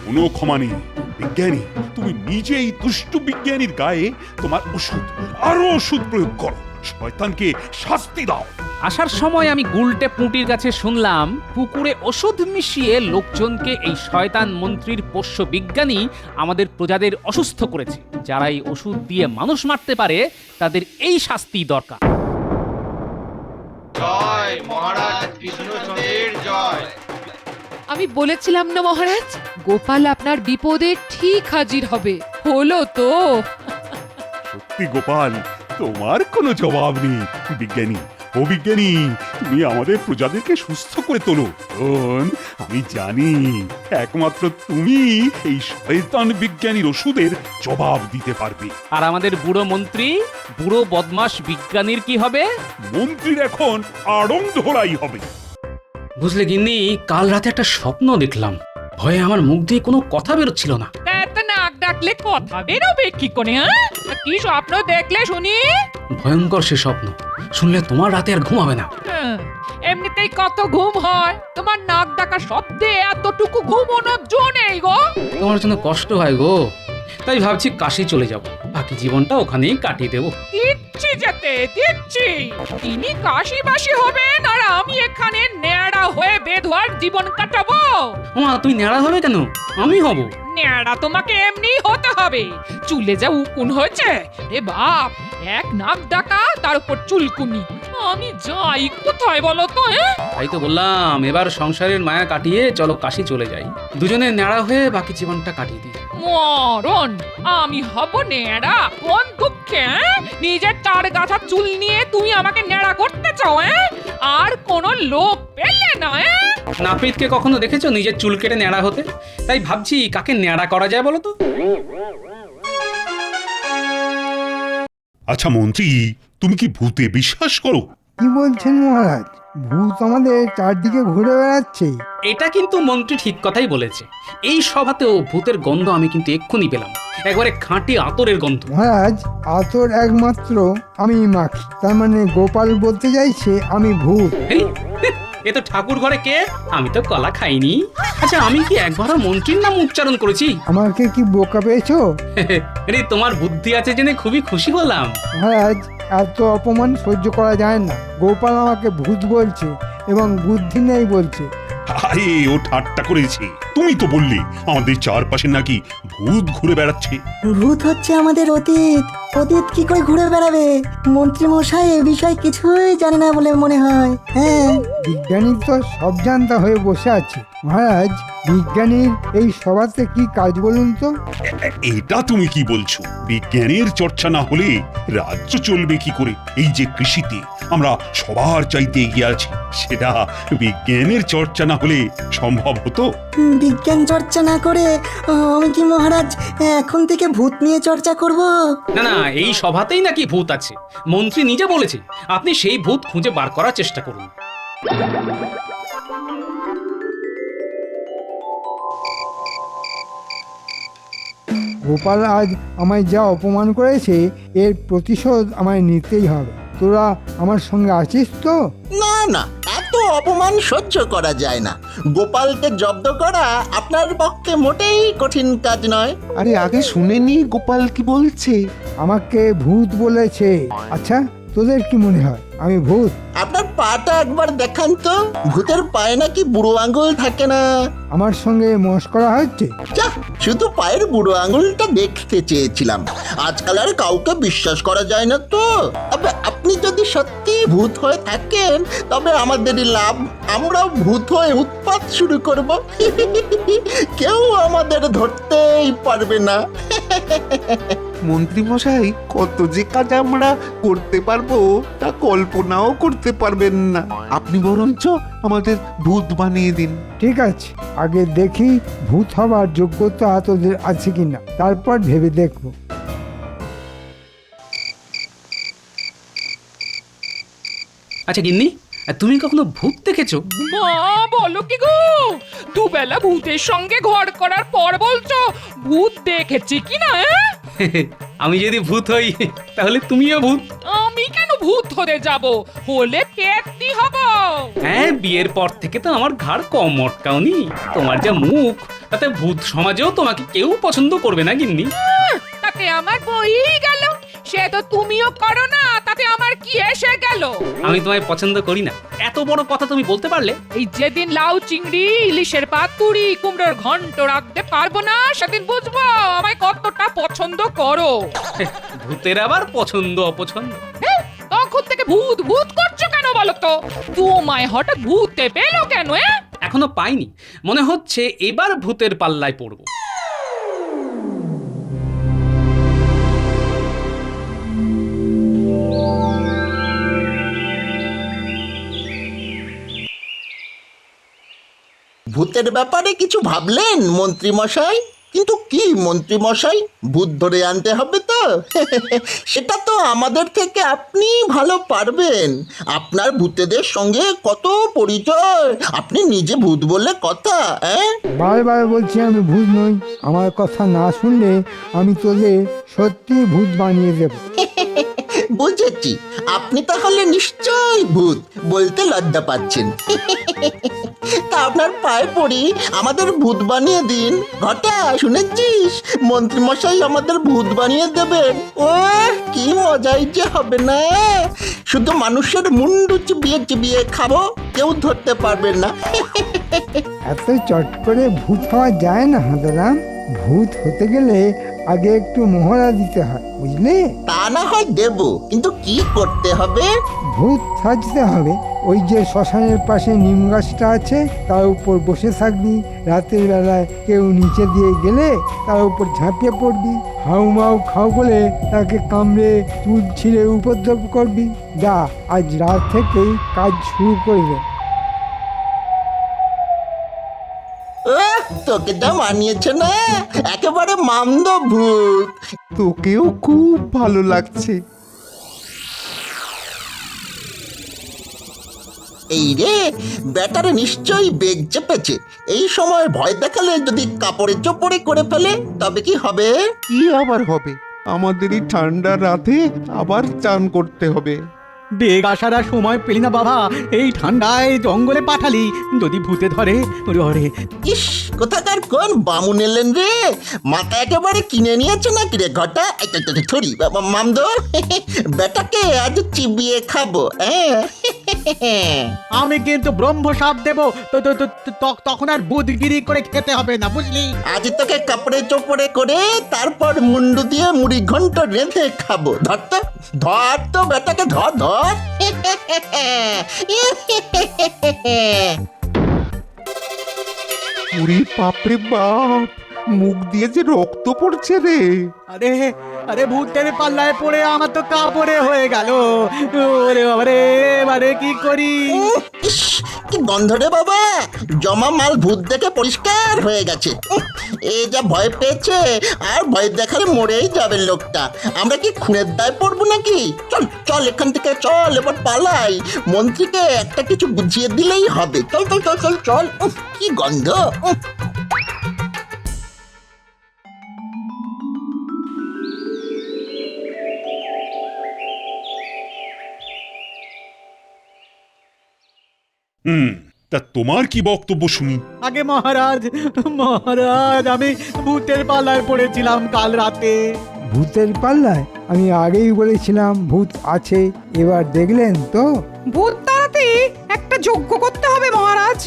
কোনো ক্ষমা নেই। বিজ্ঞানী, তুমি নিজেই দুষ্টু বিজ্ঞানীর গায়ে তোমার ওষুধ, আরো ওষুধ প্রয়োগ করো, শয়তানকে শাস্তি দাও। আসার সময় আমি গুলটে পুঁটির কাছে শুনলাম পুকুরে ওষুধ মিশিয়ে লোকজনকে এই শয়তান মন্ত্রীর পোষ্য বিজ্ঞানী আমাদের প্রজাদের অসুস্থ করেছে। যারা এই ওষুধ দিয়ে মানুষ মারতে পারে তাদের এই শাস্তি দরকার। জয় মহারাজ কৃষ্ণচন্দ্রের জয়। আমি বলেছিলাম না মহারাজ, গোপাল আপনার বিপদে ঠিক হাজির হবে। হলো তো। সত্যি গোপাল, তোমার কোনো জবাব নেই। বিজ্ঞানী, ও বিজ্ঞানী, তুমি আমাদের প্রজাদেরকে সুস্থ করে তোলো। আমি জানি একমাত্র তুমি এই শয়তান বিজ্ঞানীর ওষুধের জবাব দিতে পারবে। আর আমাদের বুড়ো মন্ত্রী, বুড়ো বদমাশ বিজ্ঞানীর কি হবে? মন্ত্রীর এখন আড়ং ধরাই হবে। বুঝলে গিন্নি, কাল রাতে একটা স্বপ্ন দেখলাম, ভয়ে আমার মুখ দিয়ে কোনো কথা বেরোচ্ছিল না। এত নাক ডাকলে কথা বেরোবে কি করে? কি স্বপ্ন দেখলে শুনি? ভয়ঙ্কর সে স্বপ্ন। শুনলে তোমার রাতে আর ঘুমাবে না। এমনিতেই কত ঘুম হয়, তোমার নাক ডাকা শব্দে এতটুকু ঘুমানোর জো নেই গো। তোমার জন্য কষ্ট হয় গো, তাই ভাবছি কাশি চলে যাব, বাকি জীবনটা ওখানেই কাটিয়ে দেবো। দিচ্ছি যেতে দিচ্ছি, তিনি কাশি বাসি হবেন আর আমি এখানে ন্যাড়া হয়ে বেধোয়ার জীবন কাটাবো। মা তুমি ন্যাড়া হবে কেন? আমি হব। ন্যাড়া তোমাকে এমনি হতে হবে, চুলে যা উকুন হয়েছে রে বাপ, এক নাক ডাকা তার উপর চুলকুনি। আমি যাই কোথায় বলো তো? তাই তো বললাম, এবার সংসারের মায়া কাটিয়ে চলো কাশি চলে যাই, দুজনে ন্যাড়া হয়ে বাকি জীবনটা কাটিয়ে দিই। মরণ, আমি হব ন্যাড়া? কোন দুঃখে? নিজের চার গাছা চুল নিয়ে তুমি আমাকে ন্যাড়া করতে চাও? আর কোনো লোক পেলে না? নাপিতকে কখনো দেখেছো নিজের চুল কেটে ন্যাড়া হতে? তাই ভাবছি কাকে ন্যাড়া করা যায় বলো তো। আচ্ছা মন্ত্রী, তুমি কি ভূতে বিশ্বাস করো? কি বলছেন মহারাজ, ভূত আমাদের চারদিকে ঘুরে বেড়াচ্ছে? এটা কিন্তু মন্ত্রী ঠিক কথাই বলেছে। এই সভাতেও ভূতের গন্ধ আমি কিন্তু এক্ষুনি পেলাম, একবারে খাঁটি আতরের গন্ধ। মহারাজ, আতর একমাত্র আমি মাখি, তার মানে গোপাল বলতে চাইছে আমি ভূত। এ তো ঠাকুর ঘরে কে? আমি তো কলা খাইনি। আচ্ছা আমি কি একবারও মন্ত্রীর নাম উচ্চারণ করেছি? আমাকে কি বোকা পেয়েছো? আরে তোমার বুদ্ধি আছে জেনে খুবই খুশি হলাম। মহারাজ, এত অপমান সহ্য করা যায় না। গোপাল আমাকে ভূত বলছে এবং বুদ্ধি নেই বলছে। আরে ও ঠাট্টা করেছে, তুমি তো বললে আমাদের চারপাশে নাকি ভূত ঘুরে বেড়াচ্ছে। ভূত হচ্ছে আমাদের অতীত, অতীত কি করে ঘুরে বেড়াবে? মন্ত্রী মশাই এ বিষয়ে কিছুই জানে না বলে মনে হয়। হ্যাঁ, বিজ্ঞানী তো সব জানতা হয়ে বসে আছে। মহারাজ, বিজ্ঞানীর এই সভাতে কি কাজ বলুন তো? এটা তুমি কি বলছো? বিজ্ঞানের চর্চা না হলে রাজ্য চলবে কি করে? এই যে কৃষিতে আমরা সবার চাইতে এগিয়ে আছি, সেটা বিজ্ঞানের চর্চা না হলে সম্ভব হতো? বিজ্ঞান চর্চা না করে আমি কি মহারাজ এখন থেকে ভূত নিয়ে চর্চা করব? না না, এই সভাতেই নাকি ভূত আছে, মন্ত্রী নিজে বলেছে। আপনি সেই ভূত খুঁজে বার করার চেষ্টা করুন। গোপাল আজ আমায় যা অপমান করেছে, এর প্রতিশোধ আমায় নিতেই হবে। তোরা আমার সঙ্গে আছিস তো? না না, এত অপমান সহ্য করা যায় না। গোপালকে জব্দ করা আপনার পক্ষে মোটেই কঠিন কাজ নয়। আরে আগে শুনেনি গোপাল কি বলছে? আমাকে ভূত বলেছে। আচ্ছা, তোদের কি মনে হয় আমি ভূত? আপনার পাটা একবার দেখান তো, ভূতের পায়ে নাকি বুড়ো আঙুল থাকে না? আমার সঙ্গে মস্করা হচ্ছে? যা, শুধু পায়ের বুড়ো আঙুলটা দেখতে চেয়েছিলাম। আজকাল আর কাউকে বিশ্বাস করা যায় না তো। তবে আপনি যদি সত্যি ভূত হয়ে থাকেন তবে আমাদেরই লাভ। আমরাও ভূত হয়ে উৎপাত শুরু করব, কেউ আমাদের ধরতেই পারবে না। মন্ত্রী মশাই, কত যে কাজ আমরা করতে পারবো তা কল্পনাও করতে পারবেন না। আপনি বরঞ্চ আমাদের ভূত বানিয়ে দিন। ঠিক আছে, আগে দেখি ভূত হবার যোগ্যতা তোদের আছে কিনা, তারপর ভেবে দেখবো। আচ্ছা গিন্নি, তুমি কখনো ভূত দেখেছো? মা বলো কি গো, দুবেলা ভূতের সঙ্গে ঘর করার পর বলছো ভূত দেখেছি কিনা? আমি যদি ভূত হই তাহলে তুমিও ভূত। আমি কেন ভূত হতে যাব? হলে পেটনি হব। হ্যাঁ, বিয়ের পর থেকে তো আমার ঘাড় কম মটকাওনি। তোমার যা মুখ, তাতে ভূত সমাজেও তোমাকে কেউ পছন্দ করবে না গিন্নি। তাতে আমার বই গেল, সে তো তুমিও করো না, তাতে আমার কি এসে গেল? আমি তোমায় পছন্দ করি না, এত বড় কথা তুমি বলতে পারলে? এই যেদিন লাউ চিংড়ি, ইলিশের পাতুরি, কুমড়োর ঘন্ট রাখতে পারবো না, সেদিন বুঝবো আমায় কতটা পছন্দ করো। ভূতের আবার পছন্দ অপছন্দ? তখন থেকে ভূত ভূত করছো কেন বলো তো? তোমায় হঠাৎ ভূতে পেলো কেন? এখনো পাইনি, মনে হচ্ছে এবার ভূতের পাল্লায় পড়বো। ভূতের ব্যাপারে কিছু ভাবলেন মন্ত্রী মশাই? কিন্তু কি মন্ত্রী মশাই, ভূত ধরে আনতে হবে তো? সেটা তো আমাদের থেকে আপনি ভালো পারবেন। আপনার ভূতেদের সঙ্গে কত পরিচয়, আপনি নিজে ভূত বলে কথা। বারবার বলছি আমি ভূত নই। আমার কথা না শুনলে আমি তোদের সত্যি ভূত বানিয়ে দেব। বুঝে পেরেছি, আপনি তাহলে নিশ্চয়ই ভূত, বলতে লজ্জা পাচ্ছেন। তা আপনার পায়ে পড়ি, আমাদের ভূত বানিয়ে দিন। ঘটা, শুনেছিস মন্ত্রী মশাই আমাদের ভূত বানিয়ে দেবেন? ও কি মজাই যে হবে না, শুধু মানুষের মুন্ডু চিবিয়ে চিবিয়ে খাবো, কেউ ধরতে পারবে না। এত চট করে ভূত হওয়া যায় না হাঁদারাম। ভূত হতে গেলে আগে একটু মহড়া দিতে হয়, বুঝলে? তা না হয় দেব, কিন্তু কি করতে হবে? ভূত সাজতে হবে। ওই যে শ্মশানের পাশে নিম গাছটা আছে, তার উপর বসে থাকবি। রাতের বেলায় কেউ নিচে দিয়ে গেলে তার উপর ঝাঁপিয়ে পড়বি, হাউ মাউ খাও বলে তাকে কামড়ে চুল ছিঁড়ে উপদ্রব করবি। যা, আজ রাত থেকেই কাজ শুরু করবে। তোকে যা মানিয়েছে না, একেবারে মামদ ভূত। তোকেও খুব ভালো লাগছে। এই রে, ব্যাটারে নিশ্চয়ই বেগ চেপেছে। এই সময় ভয় দেখালে যদি কাপড়ে চোপড়ে করে ফেলে, তবে কি হবে? কি আবার হবে? আমাদের এই ঠান্ডা রাতে আবার চান করতে হবে। বেগ আসার আর সময় পেলি না বাবা, এই ঠান্ডায় জঙ্গলে পাঠালি, যদি ভূতে ধরে। ওরে ইস, কোথাকার কোন বামুন এলেন রে? মাথা একেবারে কিনে নিয়েছে নাকি রে ঘটা? থরি মামদ, বেটাকে আজ চিবিয়ে খাবো। আমি কিন্তু ব্রহ্ম সাপ দেবো, তখন আর বুধগিরি করে খেতে হবে না, বুঝলি? আজ তোকে কাপড়ে চোপড়ে করে তারপর মুন্ডু দিয়ে মুড়ি ঘন্ট রেঁধে খাবো। ধর তো, ধর তো বেটাকে, ধর ধর। পুরি বাপরে বাপ, মুখ দিয়ে যে রক্ত পড়ছে রে। আরে আরে ভূতের পাল্লায় পড়ে আমার তো কাপড়ে হয়ে গেল। ওরে বাবারে, এবারে কি করি? ইস, কি গন্ধ রে বাবা! জমা মাল ভূত দেখে পরিষ্কার হয়ে গেছে। এই যা ভয় পেয়েছে, আর ভয় দেখালে মরেই যাবে লোকটা। আমরা কি খুনের দায় পড়বো নাকি? চল চল এখান থেকে, চল এবার পালাই। মন্ত্রীকে একটা কিছু বুঝিয়ে দিলেই হবে। চল চল চল চল চল। কি গন্ধ! তা তোমার কি বক্তব্য শুনি? আগে মহারাজ, মহারাজ, আমি ভূতের পাল্লায় পড়েছিলাম কাল রাতে। ভূতের পাল্লায়? আমি আগেই বলেছিলাম ভূত আছে, এবার দেখলেন তো? ভূত তাড়াতে একটা যজ্ঞ করতে হবে মহারাজ।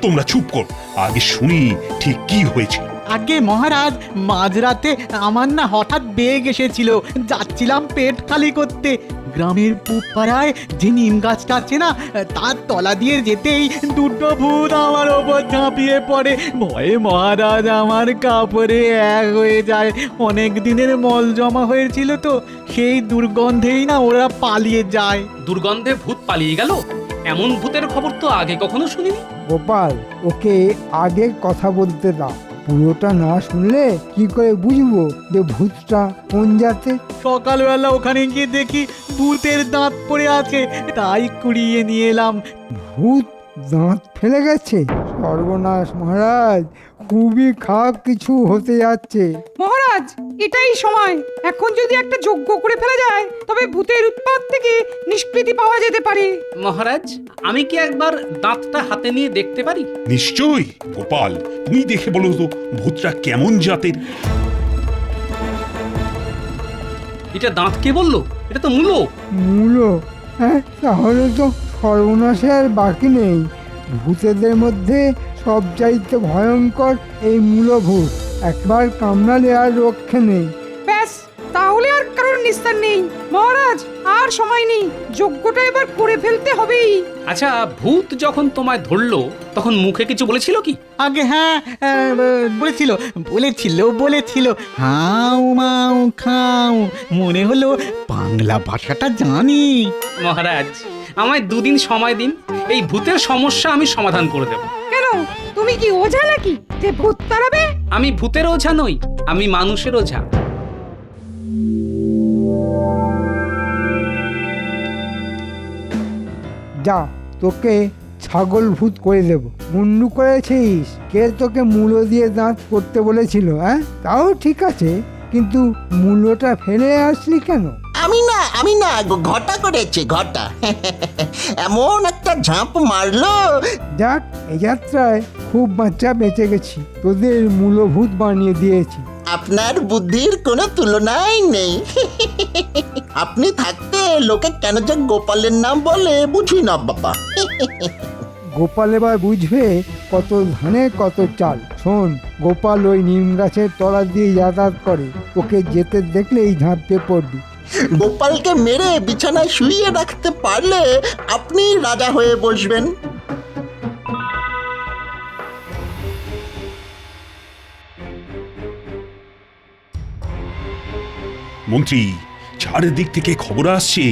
তোমরা চুপ কর, আগে শুনি ঠিক কি হয়েছিল। আগে মহারাজ, মাঝরাতে আমার না হঠাৎ বেগ এসেছিল, যাচ্ছিলাম পেট খালি করতে। গ্রামের পূব পাড়ায় যে নিম গাছটা আছে না, তার তলা দিয়ে যেতেই দুটো ভূত আমার ওপর ঝাঁপিয়ে পড়ে। ভয়ে মহারাজ আমার কাপড়ে এক হয়ে যায়। অনেক দিনের মল জমা হয়েছিল তো, সেই দুর্গন্ধেই না ওরা পালিয়ে যায়। দুর্গন্ধে ভূত পালিয়ে গেল? এমন ভূতের খবর তো আগে কখনো শুনিনি। গোপাল, ওকে আগে কথা বলতে দাও। পুরোটা না শুনলে কি করে বুঝবো যে ভূতটা কোন জাতে? সকালবেলা ওখানে গিয়ে দেখি ভূতের দাঁত পড়ে আছে, তাই কুড়িয়ে নিয়ে এলাম। ভূত দাঁত ফেলে গেছে? সর্বনাশ মহারাজ, খুবই খারাপ কিছু হতে যাচ্ছে। মহারাজ, এটাই সময়। এখন যদি একটা যজ্ঞ করে ফেলা যায়, তবে ভূতের উৎপাত থেকে নিষ্কৃতি পাওয়া যেতে পারে। মহারাজ, আমি কি একবার দাঁতটা হাতে নিয়ে দেখতে পারি? নিশ্চয়ই। গোপাল, তুমি দেখে বলো তো ভূতটা কেমন জাতের। এটা দাঁত কে বললো? এটা তো মূলো। মূলো? হ্যাঁ, তাহলে তো সর্বনাশে আর বাকি নেই। ভূতেদের মধ্যে সবচাইতে ভয়ঙ্কর এই মূলভূত। একবার কামড়ালে আর রক্ষে নেই। ব্যাস, তাহলে আর কারোর নিস্তার নেই। মহারাজ, আর সময় নেই, যজ্ঞটা এবার করে ফেলতে হবেই। আচ্ছা, ভূত যখন তোমায় ধরলো তখন মুখে কিছু বলেছিল কি? আগে হ্যাঁ, বলেছিল বলেছিল বলেছিল হাউ মাউ খাও। মনে হলো বাংলা ভাষাটা জানি। মহারাজ, আমায় 2 দিন সময় দিন, এই ভূতের সমস্যা আমি সমাধান করে দেব। কেন, তুমি কি ওঝা নাকি যে ভূত তাড়াবে? আমি ভূতের ওঝা নই, আমি মানুষের ওঝা। যা, তোকে ছাগল ভূত করে দেব। মুন্ডু করেছিস? কে তোকে মূলো দিয়ে দাঁত করতে বলেছিল? হ্যাঁ, তাও ঠিক আছে, কিন্তু মূলোটা ফেলে আসলি কেন? আমি না ঘটা করেছে ঘটা এমন একটা ঝাঁপ মারলো। যাক, এই যাত্রায় খুব বাচ্চা বেঁচে গেছি, তোদের মূলভূত বানিয়ে দিয়েছি। আপনার বুদ্ধির কোনো তুলনাই নেই। আপনি থাকতে লোকে কেন যে গোপালের নাম বলে বুঝি না বাবা। গোপাল এবার বুঝবে কত ধানে কত চাল। শোন, গোপাল ওই নিম গাছের তলা দিয়ে যাতায়াত করে, ওকে যেতে দেখলেই ঝাঁপতে পড়বি। গোপালকে মেরে বিছানায় শুইয়ে রাখতে পারলে আপনি রাজা হয়ে বসবেন। মন্ত্রী, চারিদিক থেকে খবর আসছে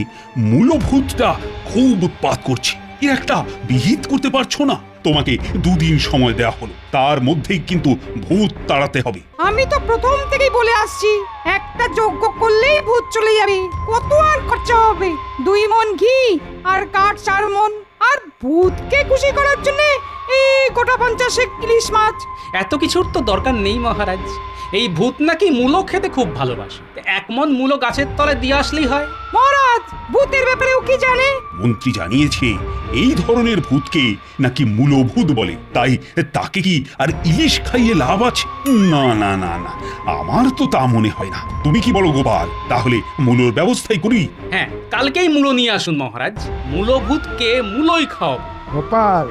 মূলভূতটা খুব উৎপাত করছে। এর একটা বিহিত করতে পারছো না? তোমাকে 2 দিন সময় দেওয়া হলো, তার মধ্যেই কিন্তু ভূত তাড়াতে হবে। আমি তো প্রথম থেকেই বলে আসছি, একটা যজ্ঞ করলেই ভূত চলে যাবে। কত আর খরচা হবে? 2 মণ ঘি আর কাঠ 4 মণ। আর ভূতকে খুশি করার জন্য এই গোটা 50 ইলিশ মাছ। এত কিছুর তো দরকার নেই মহারাজ। এই ভূত নাকি মূলো খেতে খুব ভালোবাসে, 1 মণ মূলো গাছের তলে দিয়ে আসলেই হয়। মহারাজ, ভূতের ব্যাপারেও কি জানে? মন্ত্রী জানিয়েছে এই ধরনের ভূতকে নাকি মূলভূত বলে, তাই তাকে কি আর ইলিশ খাইয়ে লাভ আছে? না না না না, আমার তো তা মনে হয় না। তুমি কি বলো গোপাল? তাহলে মূলোর ব্যবস্থাই করি। হ্যাঁ, কালকেই মূলো নিয়ে আসুন মহারাজ, মূলভূতকে মূলোই খাও। গোপাল,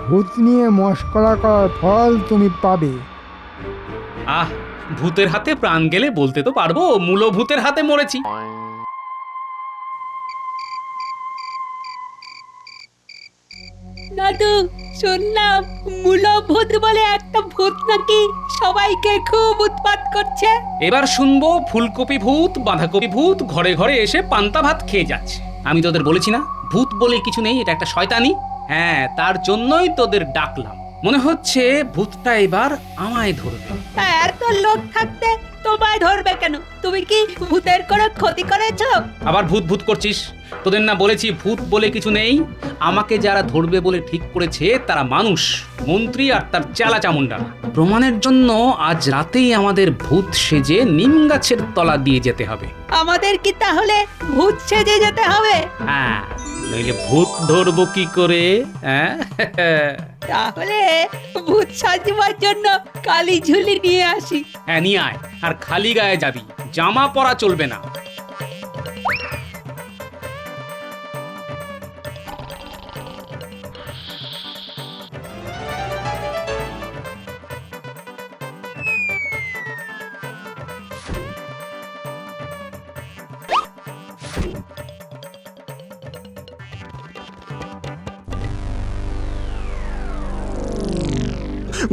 ভূত নিয়ে মশকরা করার ফল তুমি পাবে। আহ, ভূতের হাতে প্রাণ গেলে বলতে তো পারবো মূলভূতের হাতে মরেছি। দাদু, শুনলাম মূলভূত বলে একটা ভূত নাকি সবাইকে খুব উৎপাত করছে। এবার শুনবো ফুলকপি ভূত, বাঁধাকপি ভূত ঘরে ঘরে এসে পান্তা ভাত খেয়ে যাচ্ছে। আমি তোদের বলেছি না ভূত বলে কিছু নেই, এটা একটা শয়তানি। হ্যাঁ, তার জন্যই তোদের ডাকলাম। মনে হচ্ছে ভূতটা এবার আমায় ধরবে। এত লোক থাকতে তোমায় ধরবে কেন? তুমি কি ভূতের কোনো ক্ষতি করেছো? আবার ভূত ভূত করছিস? তোদের না বলেছি ভূত বলে কিছু নেই? আমাকে যারা ধরবে বলে ঠিক করেছে তারা মানুষ, মন্ত্রী আর তার চেলা চামুন্ডা। প্রমাণের জন্য আজ রাতেই আমাদের ভূত সেজে নিম গাছের তলা দিয়ে যেতে হবে। আমাদের কি তাহলে ভূত সেজে যেতে হবে? হ্যাঁ, নইলে ভূত ধরবো কি করে? হ্যাঁ, তাহলে ভূত সাজবার জন্য কালি ঝুলি নিয়ে আসি। হ্যাঁ, নিয়ে আয়। আর খালি গায়ে যাবি, জামা পরা চলবে না।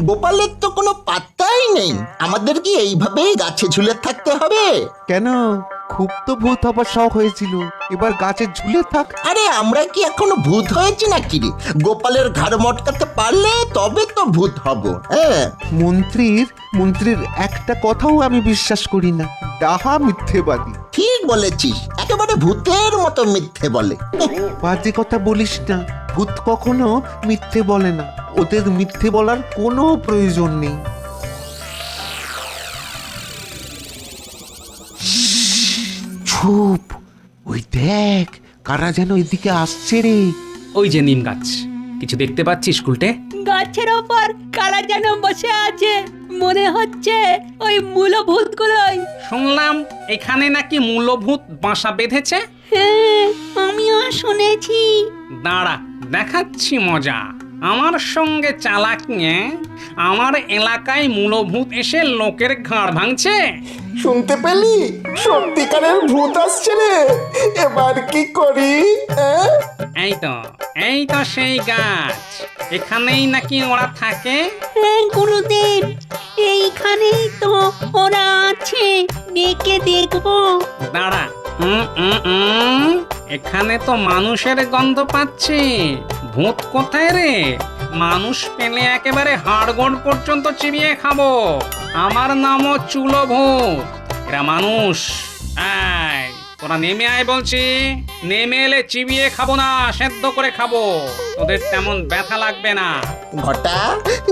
গোপালের তো কোনো পাত্তাই নেই। আমাদের কি এইভাবেই গাছে ঝুলে থাকতে হবে? কেন? খুব তো ভূত হবার শখ হয়েছিল, এবার গাছে ঝুলে থাক। আরে আমরা কি এখনো ভূত হয়েছি নাকি রে? গোপালের ঘাড় মটকাতে পারলে তবে তো ভূত হব। হ্যাঁ, মন্ত্রীর একটা কথাও আমি বিশ্বাস করি না, ডাহা মিথ্যেবাদী। ঠিক বলেছিস, একেবারে ভূতের মতো মিথ্যে বলে। বাজে কথা বলিস না, ভূত কখনো মিথ্যে বলে না, ওদের মিথ্যে বলার কোনো প্রয়োজন নেই। চুপ, ওই দেখ কারা যেন এদিকে আসছে রে। ওই যে নিম গাছ, কিছু দেখতে পাচ্ছিস উল্টে? গাছের ওপর কারা যেন বসে আছে, মনে হচ্ছে ওই মূলভূতগুলোই। শুনলাম এখানে নাকি মূলভূত বাসা বেঁধেছে। হ্যাঁ, আমিও শুনেছি। দাঁড়া, দেখাচ্ছি মজা। আমার সঙ্গে চালাক নিয়ে আমার এলাকায় মূলভূত এসে লোকের ঘাড় ভাঙছে। শুনতে পেলি? সত্যিকারের ভূত আসছে রে, এবার কি করি? এই তো সেই গাছ, এখানেই নাকি ওরা থাকে। হ্যাঁ গুরুদেব, এইখানেই তো ওরা আছে, ডেকে দেখবো। দাঁড়া, এখানে তো মানুষের গন্ধ পাচ্ছি। ভূত কোথায় রে? মানুষ পেলে একেবারে হাড়গোড় পর্যন্ত চিবিয়ে খাবো। আমার নামও চুলো ভূত, এরা মানুষ। তোরা নেমে আয় বলছি, নেমে এলে চিবিয়ে খাবো না, সেদ্ধ করে খাবো, তোদের তেমন ব্যথা লাগবে না। ঘটা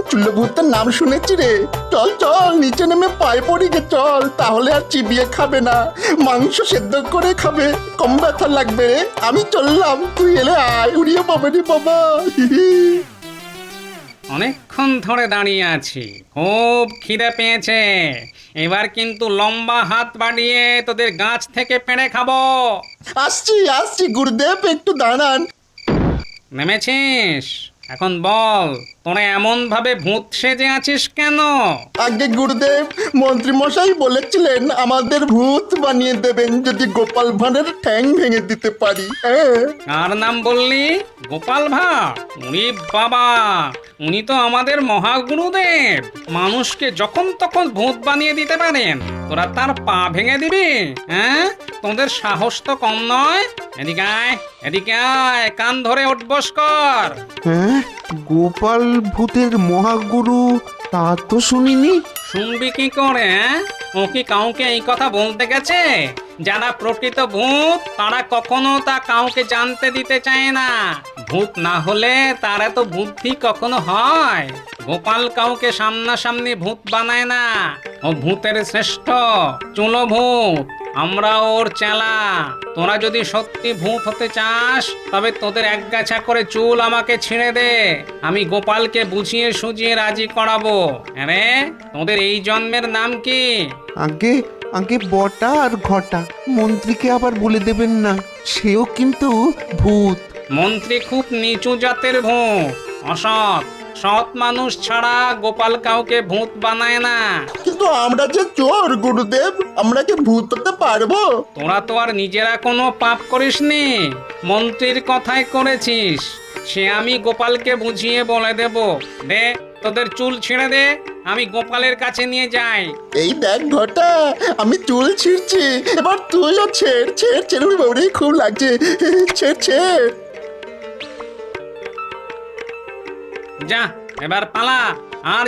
চুল্লভূতের নাম শুনেছি রে, চল চল নিচে নেমে পায়ে পড়ি গে, চল, তাহলে আর চিবিয়ে খাবে না, মাংস সেদ্ধ করে খাবে, কম ব্যথা লাগবে রে। আমি চললাম, তুই এলে আয়, উড়িয়ে পাবে রে বাবা। অনেকক্ষণ ধরে দাঁড়িয়ে আছি, খুব খিদে পেয়েছে, এবার কিন্তু লম্বা হাত বাড়িয়ে তোদের গাছ থেকে পেড়ে খাবো। আসছি আসছি গুরুদেব, একটু দাঁড়ান। নেমেছিস? এখন বল, তোরা এমন ভাবে ভূত সেজে আছিস কেন? আগে গুরুদেব, মন্ত্রী মশাই বলেছিলেন আমাদের ভূত বানিয়ে দেবেন যদি গোপাল ভাঁড়ের ঠ্যাং ভেঙে দিতে পারি। কার নাম বললি? গোপাল ভাঁড়? উনি বাবা, উনি তো আমাদের মহাগুরুদেব, মানুষকে যখন তখন ভূত বানিয়ে দিতে পারেন, তোরা তার পা ভেঙে দিবি? হ্যাঁ, তোদের সাহস তো কম নয়। এদিকে আয়, এদিকে আয়, কান ধরে উঠবস কর। হ্যাঁ, গোপাল ভূতের মহাগুরু তা তো শুনিনি। শুনবি কি করে? ও কি কাউকে এই কথা বলতে গেছে? যারা প্রকৃত ভূত তারা কখনো তা কাউকে জানতে দিতে চায় না। ভূত না হলে তার এত বুদ্ধি কখনো হয়? গোপাল কাউকে সামনাসামনি ভূত বানায় না, ও ভূতের শ্রেষ্ঠ চুলো ভূত, আমরা ওর চেলা। তোরা যদি সত্যি ভূত হতে চাস তবে তোদের একগাছা করে চুল আমাকে ছিঁড়ে দে, আমি গোপালকে বুঝিয়ে সুজিয়ে রাজি করাবো। আরে তোদের এই জন্মের নাম কি? আগে আগে বটা আর ঘটা, মন্ত্রীকে আবার বলে দেবেন না, সেও কিন্তু ভূত। মন্ত্রী খুব নিচু জাতের ভূত, অসৎ। সৎ মানুষ ছাড়া গোপাল কাউকে ভূত বানায় না। কিন্তু আমরা যে চোর গুরুদেব, আমরা কি ভূত হতে পারবো? তোরা তো আর নিজেরা কোনো পাপ করিসনি, মন্ত্রীর কথাই করেছিস। সে আমি গোপালকে বুঝিয়ে বলে দেব। দে তোদের চুল ছিঁড়ে দে, আমি গোপালের কাছে নিয়ে যাই। এই দেখ ঘটা, আমি চুল ছিঁড়ছি, এবার তুইও ছেড় ছেড় ছেড়ে, বাবুরে খুব লাগছে, ছেড় ছেড়। যা এবার পালা, আর